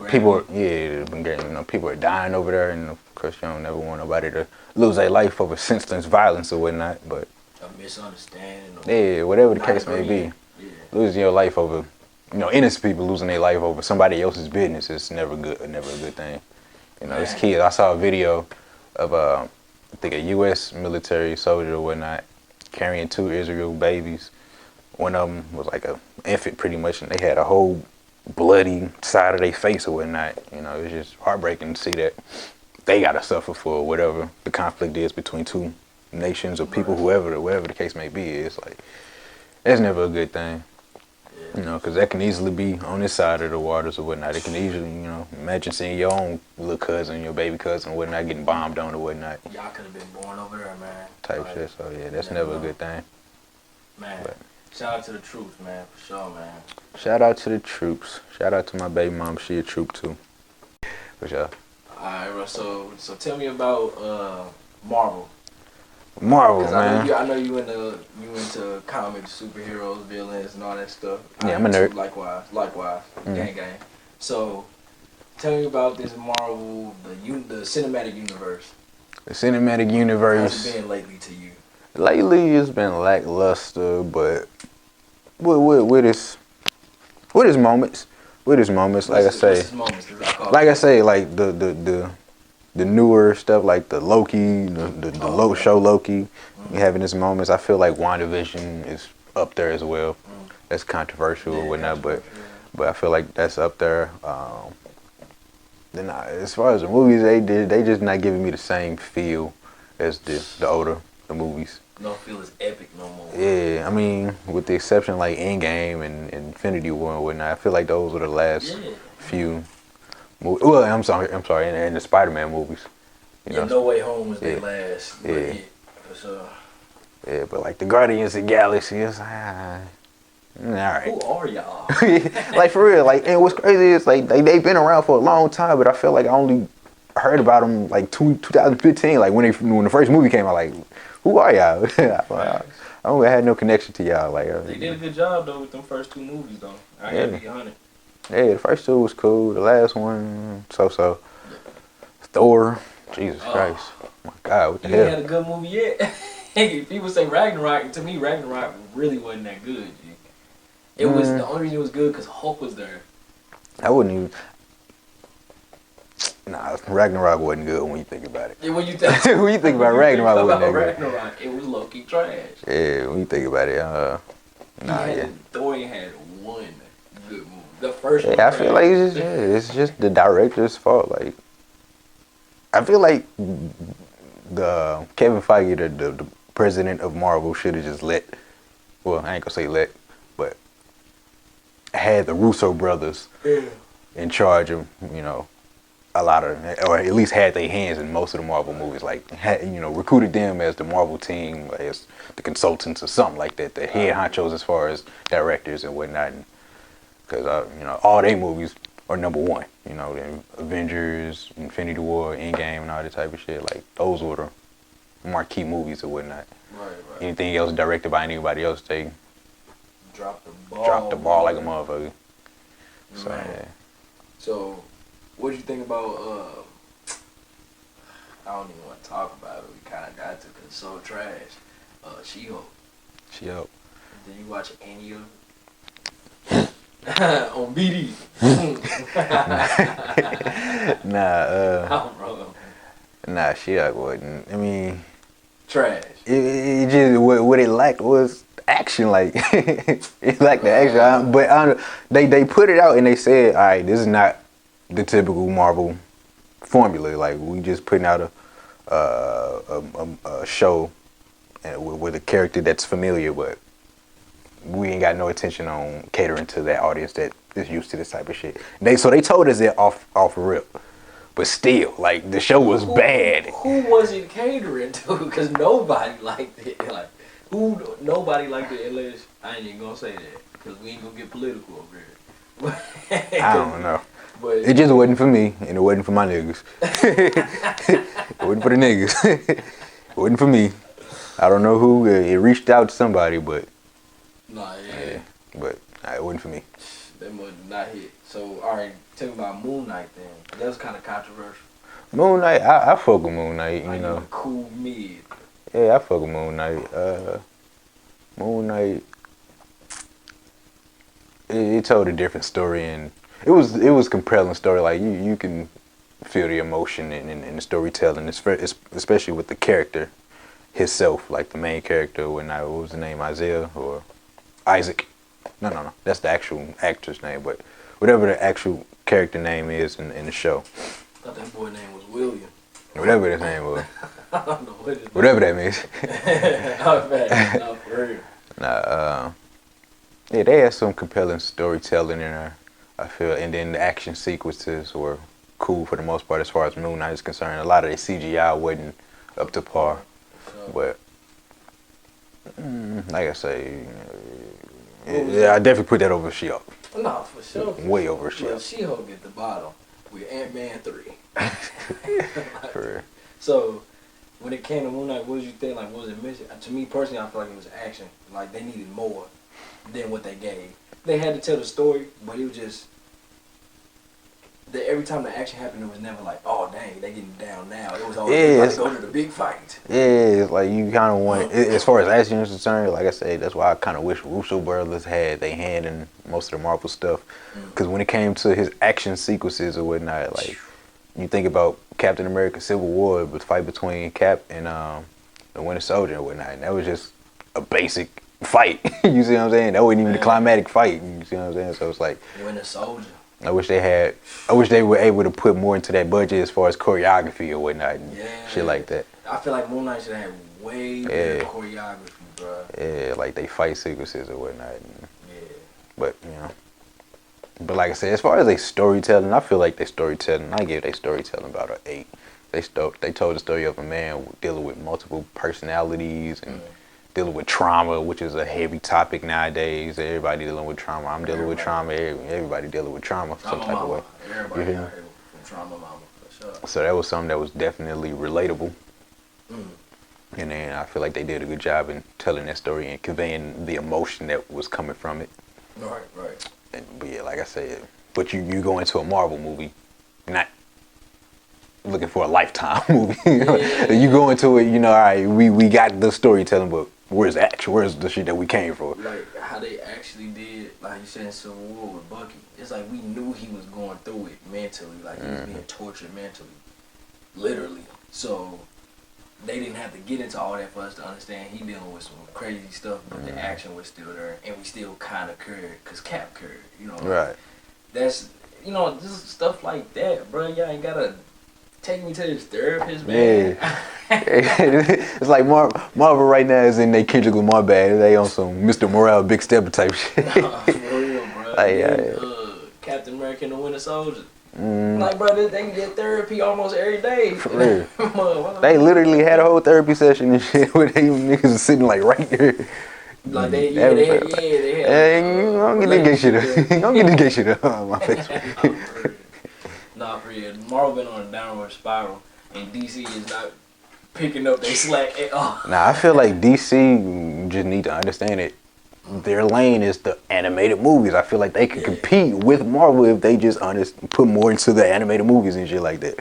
people are dying over there, and of course you don't never want nobody to lose their life over senseless violence or whatnot. But a misunderstanding. Yeah, whatever the case may be, losing your life over, innocent people losing their life over somebody else's business is never good. Never a good thing. It's kids. I saw a video of I think a U.S. military soldier or whatnot carrying 2 Israel babies. One of them was like an infant pretty much, and they had a whole bloody side of their face or whatnot. It's just heartbreaking to see that they gotta suffer for whatever the conflict is between 2 nations or people, whatever the case may be. It's like, that's never a good thing. Because that can easily be on this side of the waters or whatnot. It can easily, imagine seeing your own little cousin, your baby cousin or whatnot getting bombed on or whatnot. Y'all could have been born over there, man. Type shit. So yeah, that's never a good thing. Man, shout out to the troops, man, for sure, man. Shout out to the troops. Shout out to my baby mom. She a troop too. For sure. Alright, bro. So tell me about Marvel. Marvel, man. I know you into comics, superheroes, villains, and all that stuff. Yeah, I'm a nerd. Likewise. Gang. So, tell me about this Marvel, the cinematic universe. The cinematic universe. How's it been lately to you? Lately, it's been lackluster, but with its moments. Like I say, like the newer stuff like the Loki, the show Loki, having its moments. I feel like WandaVision is up there as well. That's controversial or whatnot, but I feel like that's up there. Then as far as the movies they just not giving me the same feel as the movies. Don't feel as epic no more. Yeah, I mean, with the exception like Endgame and Infinity War and whatnot, I feel like those were the last few. Well, I'm sorry, and the Spider-Man movies. No Way Home was their last. Yeah. For sure. Yeah, but like the Guardians of the Galaxy, it's all right. Who are y'all? Like for real, like, and what's crazy is like they've been around for a long time, but I feel like I only heard about them like 2015, like when the first movie came out. Like, who are y'all? I had no connection to y'all. Like they did a good job though with them first 2 movies though. I gotta be honest. Yeah, the first 2 was cool. The last one, so. Thor, Jesus Christ. Oh my God, what the hell? You ain't had a good movie yet. People say Ragnarok, to me Ragnarok really wasn't that good. G. It was the only reason it was good because Hulk was there. I wouldn't even. Nah, Ragnarok wasn't good when you think about it. Yeah, when you think When you think about Ragnarok, wasn't that good. Ragnarok, it was low key trash. Yeah, when you think about it, Thor had one good movie. The first one. Yeah, I feel like it's just the director's fault. Like, I feel like the Kevin Feige, the president of Marvel, should have just well, I ain't gonna say but had the Russo brothers in charge of, a lot of, or at least had their hands in most of the Marvel movies. Like, recruited them as the Marvel team, as the consultants or something like that, the head honchos as far as directors and whatnot. Because, all their movies are number one. The Avengers, Infinity War, Endgame, and all that type of shit. Like, those were the marquee movies or whatnot. Right. Anything else directed by anybody else, they Drop the ball like a motherfucker. So, yeah. So, what do you think about, I don't even want to talk about it. We kind of got to because it's so trash. She-Hulk. She-Hulk. Did you watch any of it? On BD. Nah, She-Hulk wasn't. I mean, trash. It just what it lacked was action. Like, it lacked the action. But they put it out and they said, all right, this is not the typical Marvel formula. Like, we just putting out a show with a character that's familiar, but we ain't got no attention on catering to that audience that is used to this type of shit. So they told us it off rip, but still, like, the show was bad. Who was it catering to? Because nobody liked it. Like, nobody liked it unless I ain't even gonna say that because we ain't gonna get political over here. I don't know. But it just wasn't for me, and it wasn't for my niggas. It wasn't for the niggas. It wasn't for me. I don't know who. It reached out to somebody, but. Yeah, but it wasn't for me. That was not hit. So, alright, tell me about Moon Knight then. That was kind of controversial. Moon Knight, I fuck with Moon Knight, you know. Cool mid. Yeah, I fuck with Moon Knight. Moon Knight, it told a different story, and it was a compelling story. Like, you can feel the emotion in the storytelling, especially with the character himself, like the main character. What was the name? Isaiah or Isaac? No. That's the actual actor's name, but whatever the actual character name is in the show. I thought that boy name was William. Whatever his name was. I don't know what his whatever that means. Not bad. Not for real. Yeah, they had some compelling storytelling in there, I feel, and then the action sequences were cool for the most part as far as Moon Knight is concerned. A lot of the CGI wasn't up to par, but like I say, yeah, I definitely put that over She-Hulk. No, for sure. Way over She-Hulk. She-Hulk at the bottom with Ant-Man 3. For real. So, when it came to Moon Knight, what did you think? Like, what was it missing? To me personally, I feel like it was action. Like, they needed more than what they gave. They had to tell the story, but it was just every time the action happened, it was never like, oh dang, they getting down now. It was always like, go to the big fight. Yeah, it's like you kind of want, as far as action is concerned, like I say, that's why I kind of wish Russo brothers had their hand in most of the Marvel stuff. Because when it came to his action sequences or whatnot, like, you think about Captain America Civil War, the fight between Cap and the Winter Soldier and whatnot, and that was just a basic fight. You see what I'm saying? That wasn't even the climatic fight. You see what I'm saying? So it's like Winter Soldier. I wish they were able to put more into that budget as far as choreography or whatnot and shit like that. I feel like Moon Knight should have way better choreography, bro. Yeah, like they fight sequences or whatnot. But but like I said, as far as their storytelling, I feel like I give their storytelling about an 8. They told the story of a man dealing with multiple personalities and dealing with trauma, which is a heavy topic nowadays. Everybody dealing with trauma. I'm dealing with trauma. Everybody dealing with trauma some type of way. Everybody out here from trauma mama, for sure. So that was something that was definitely relatable. And then I feel like they did a good job in telling that story and conveying the emotion that was coming from it. Right. But yeah, like I said, but you go into a Marvel movie, not looking for a Lifetime movie. You go into it, all right, we got the storytelling, but Where's action? Where's the shit that we came for? Like how they actually did, like you said in Civil War with Bucky. It's like we knew he was going through it mentally, like he was being tortured mentally, literally. So they didn't have to get into all that for us to understand he dealing with some crazy stuff, but the action was still there, and we still kind of cared, cause Cap cared, you know. Right. That's, you know, this is stuff like that, bro. Y'all ain't gotta take me to this therapist, man. Yeah. It's like Marvel right now is in their Kendrick Lamar bag. They on some Mr. Morale Big Stepper type shit. Nah, for real, bro. Like, Captain America and the Winter Soldier. Like, bro, they get therapy almost every day. For real. They literally had a whole therapy session and shit where they niggas sitting like right there. Like they had. Hey, don't get this gay shit up. Don't get this gay shit up on my face. Nah, for real. Marvel been on a downward spiral, and DC is not picking up their slack at all. Nah, I feel like DC just need to understand it. Their lane is the animated movies. I feel like they could compete with Marvel if they just put more into the animated movies and shit like that.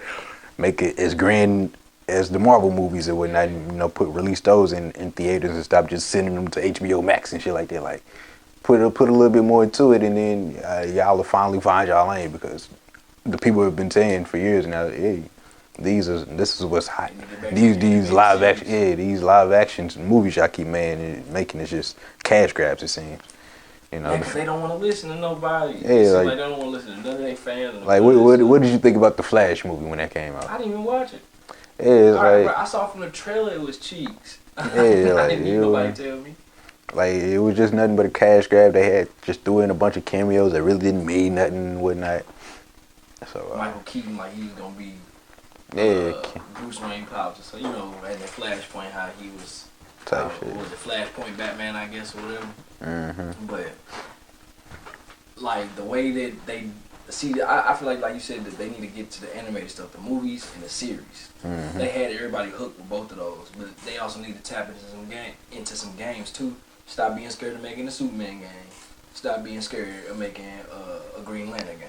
Make it as grand as the Marvel movies and whatnot. You know, release those in theaters and stop just sending them to HBO Max and shit like that. Like, put a little bit more into it, and then y'all will finally find y'all lane, because the people have been saying for years now, hey, this is what's hot. These live action movies y'all keep making is just cash grabs, it seems. You know, because they don't want to listen to nobody. Yeah, like they don't want to listen to none of their fans. Like, what did you think about the Flash movie when that came out? I didn't even watch it. Yeah, it's like, I saw from the trailer it was cheeks. Yeah, I like, didn't need nobody tell me. Like, it was just nothing but a cash grab. They had just threw in a bunch of cameos that really didn't mean nothing and whatnot. So Michael Keaton, like he was gonna be Bruce Wayne Powers. So, you know, at the Flashpoint, how he was type shit. What was it, Flashpoint Batman, I guess, or whatever. Mm-hmm. But like the way that they see, I feel like you said, that they need to get to the animated stuff, the movies and the series. Mm-hmm. They had everybody hooked with both of those, but they also need to tap into some games too. Stop being scared of making a Superman game. Stop being scared of making a Green Lantern game.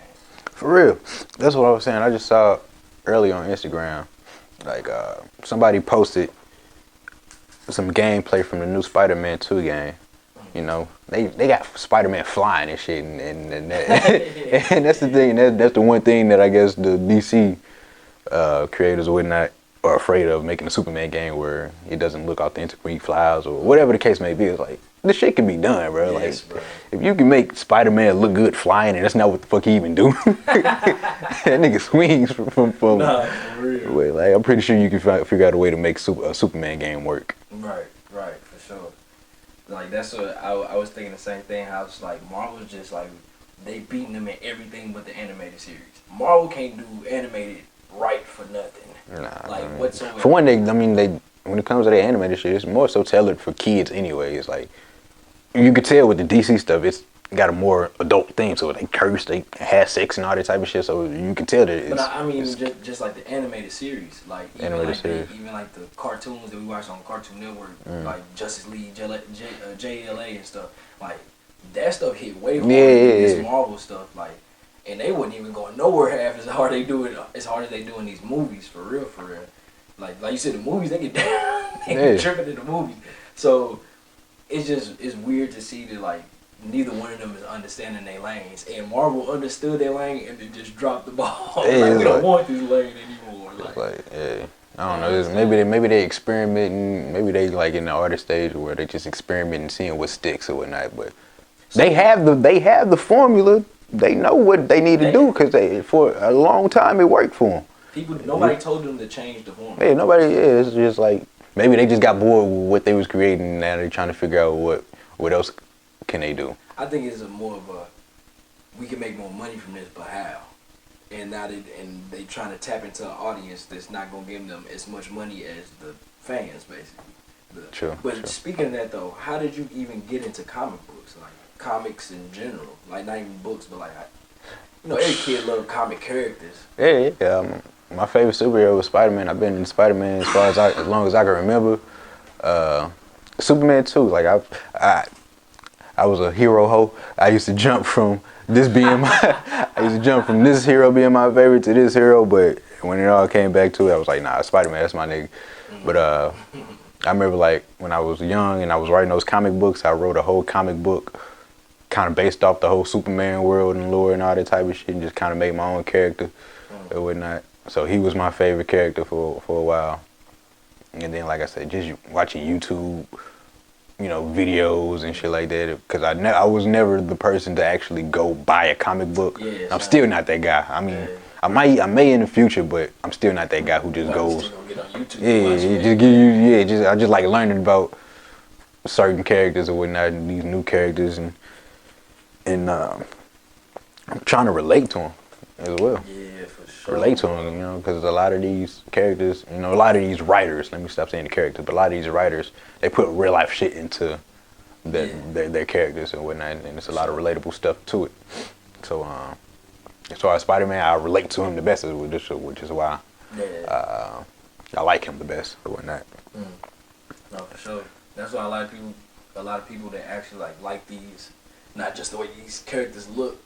For real, that's what I was saying. I just saw earlier on Instagram, like somebody posted some gameplay from the new Spider-Man 2 game. You know, they got Spider-Man flying and shit, and that, and that's the thing. That's the one thing that I guess the DC creators would not are afraid of, making a Superman game where it doesn't look authentic when he flies or whatever the case may be. It's like, this shit can be done, bro. Yes, like, bro. If you can make Spider-Man look good flying, and that's not what the fuck he even do. That nigga swings from Nah, for real. Wait, like, I'm pretty sure you can figure out a way to make a Superman game work. Right, for sure. Like, that's what I was thinking the same thing. How it's like Marvel's just like, they beating them in everything but the animated series. Marvel can't do animated right for nothing. Nah, like whatsoever. For one, they when it comes to the animated shit, it's more so tailored for kids anyway. It's like, you could tell with the DC stuff, it's got a more adult theme, so they curse, they have sex and all that type of shit, so you can tell that it's... But I mean, just like the animated series, like even like the cartoons that we watch on Cartoon Network, like Justice League, JLA and stuff, like that stuff hit way harder than this Marvel stuff, like, and they wouldn't even go nowhere half as hard as they do in these movies, for real. Like you said, the movies, they get down, they get tripping in the movies, so it's weird to see that, like, neither one of them is understanding their lanes, and Marvel understood their lane and then just dropped the ball. Like, we don't want this lane anymore. Like, I don't know. Maybe they experimenting. Maybe they like in the artist stage where they just experimenting, seeing what sticks or whatnot. But they have the formula. They know what they need to do, because for a long time it worked for them. Nobody told them to change the formula. Yeah, nobody. Yeah, it's just like, maybe they just got bored with what they was creating, and now they're trying to figure out what else can they do. I think it's more of a, we can make more money from this, but how? And now they trying to tap into an audience that's not gonna give them as much money as the fans, basically. True. But speaking of that though, how did you even get into comic books? Like comics in general, like not even books, but like, every kid love comic characters. Yeah. My favorite superhero was Spider-Man. I've been in Spider-Man as long as I can remember. Superman 2, like I was a hero hoe. I used to jump from this being this hero being my favorite to this hero, but when it all came back to it, I was like, nah, Spider-Man, that's my nigga. But I remember like when I was young and I was writing those comic books, I wrote a whole comic book kind of based off the whole Superman world and lore and all that type of shit, and just kind of made my own character and whatnot. So he was my favorite character for a while. And then, like I said, just watching YouTube, you know, videos and shit like that. Because I was never the person to actually go buy a comic book. Yeah, I'm still not that guy. I mean, I may in the future, but I'm still not that guy who just goes. Still gonna get on YouTube Yeah, and watch it it. just give you. Yeah, just I just like learning about certain characters or whatnot, and these new characters, and I'm trying to relate to them as well. Yeah, for sure. Relate to them, you know, because a lot of these characters, you know, a lot of these writers. Let me stop saying the characters, but a lot of these writers, they put real life shit into their characters and whatnot, and it's a lot of relatable stuff to it. So, as far as Spider-Man, I relate to him the best, which is why I like him the best or whatnot. No, for sure. That's why a lot of people that actually like these, not just the way these characters look,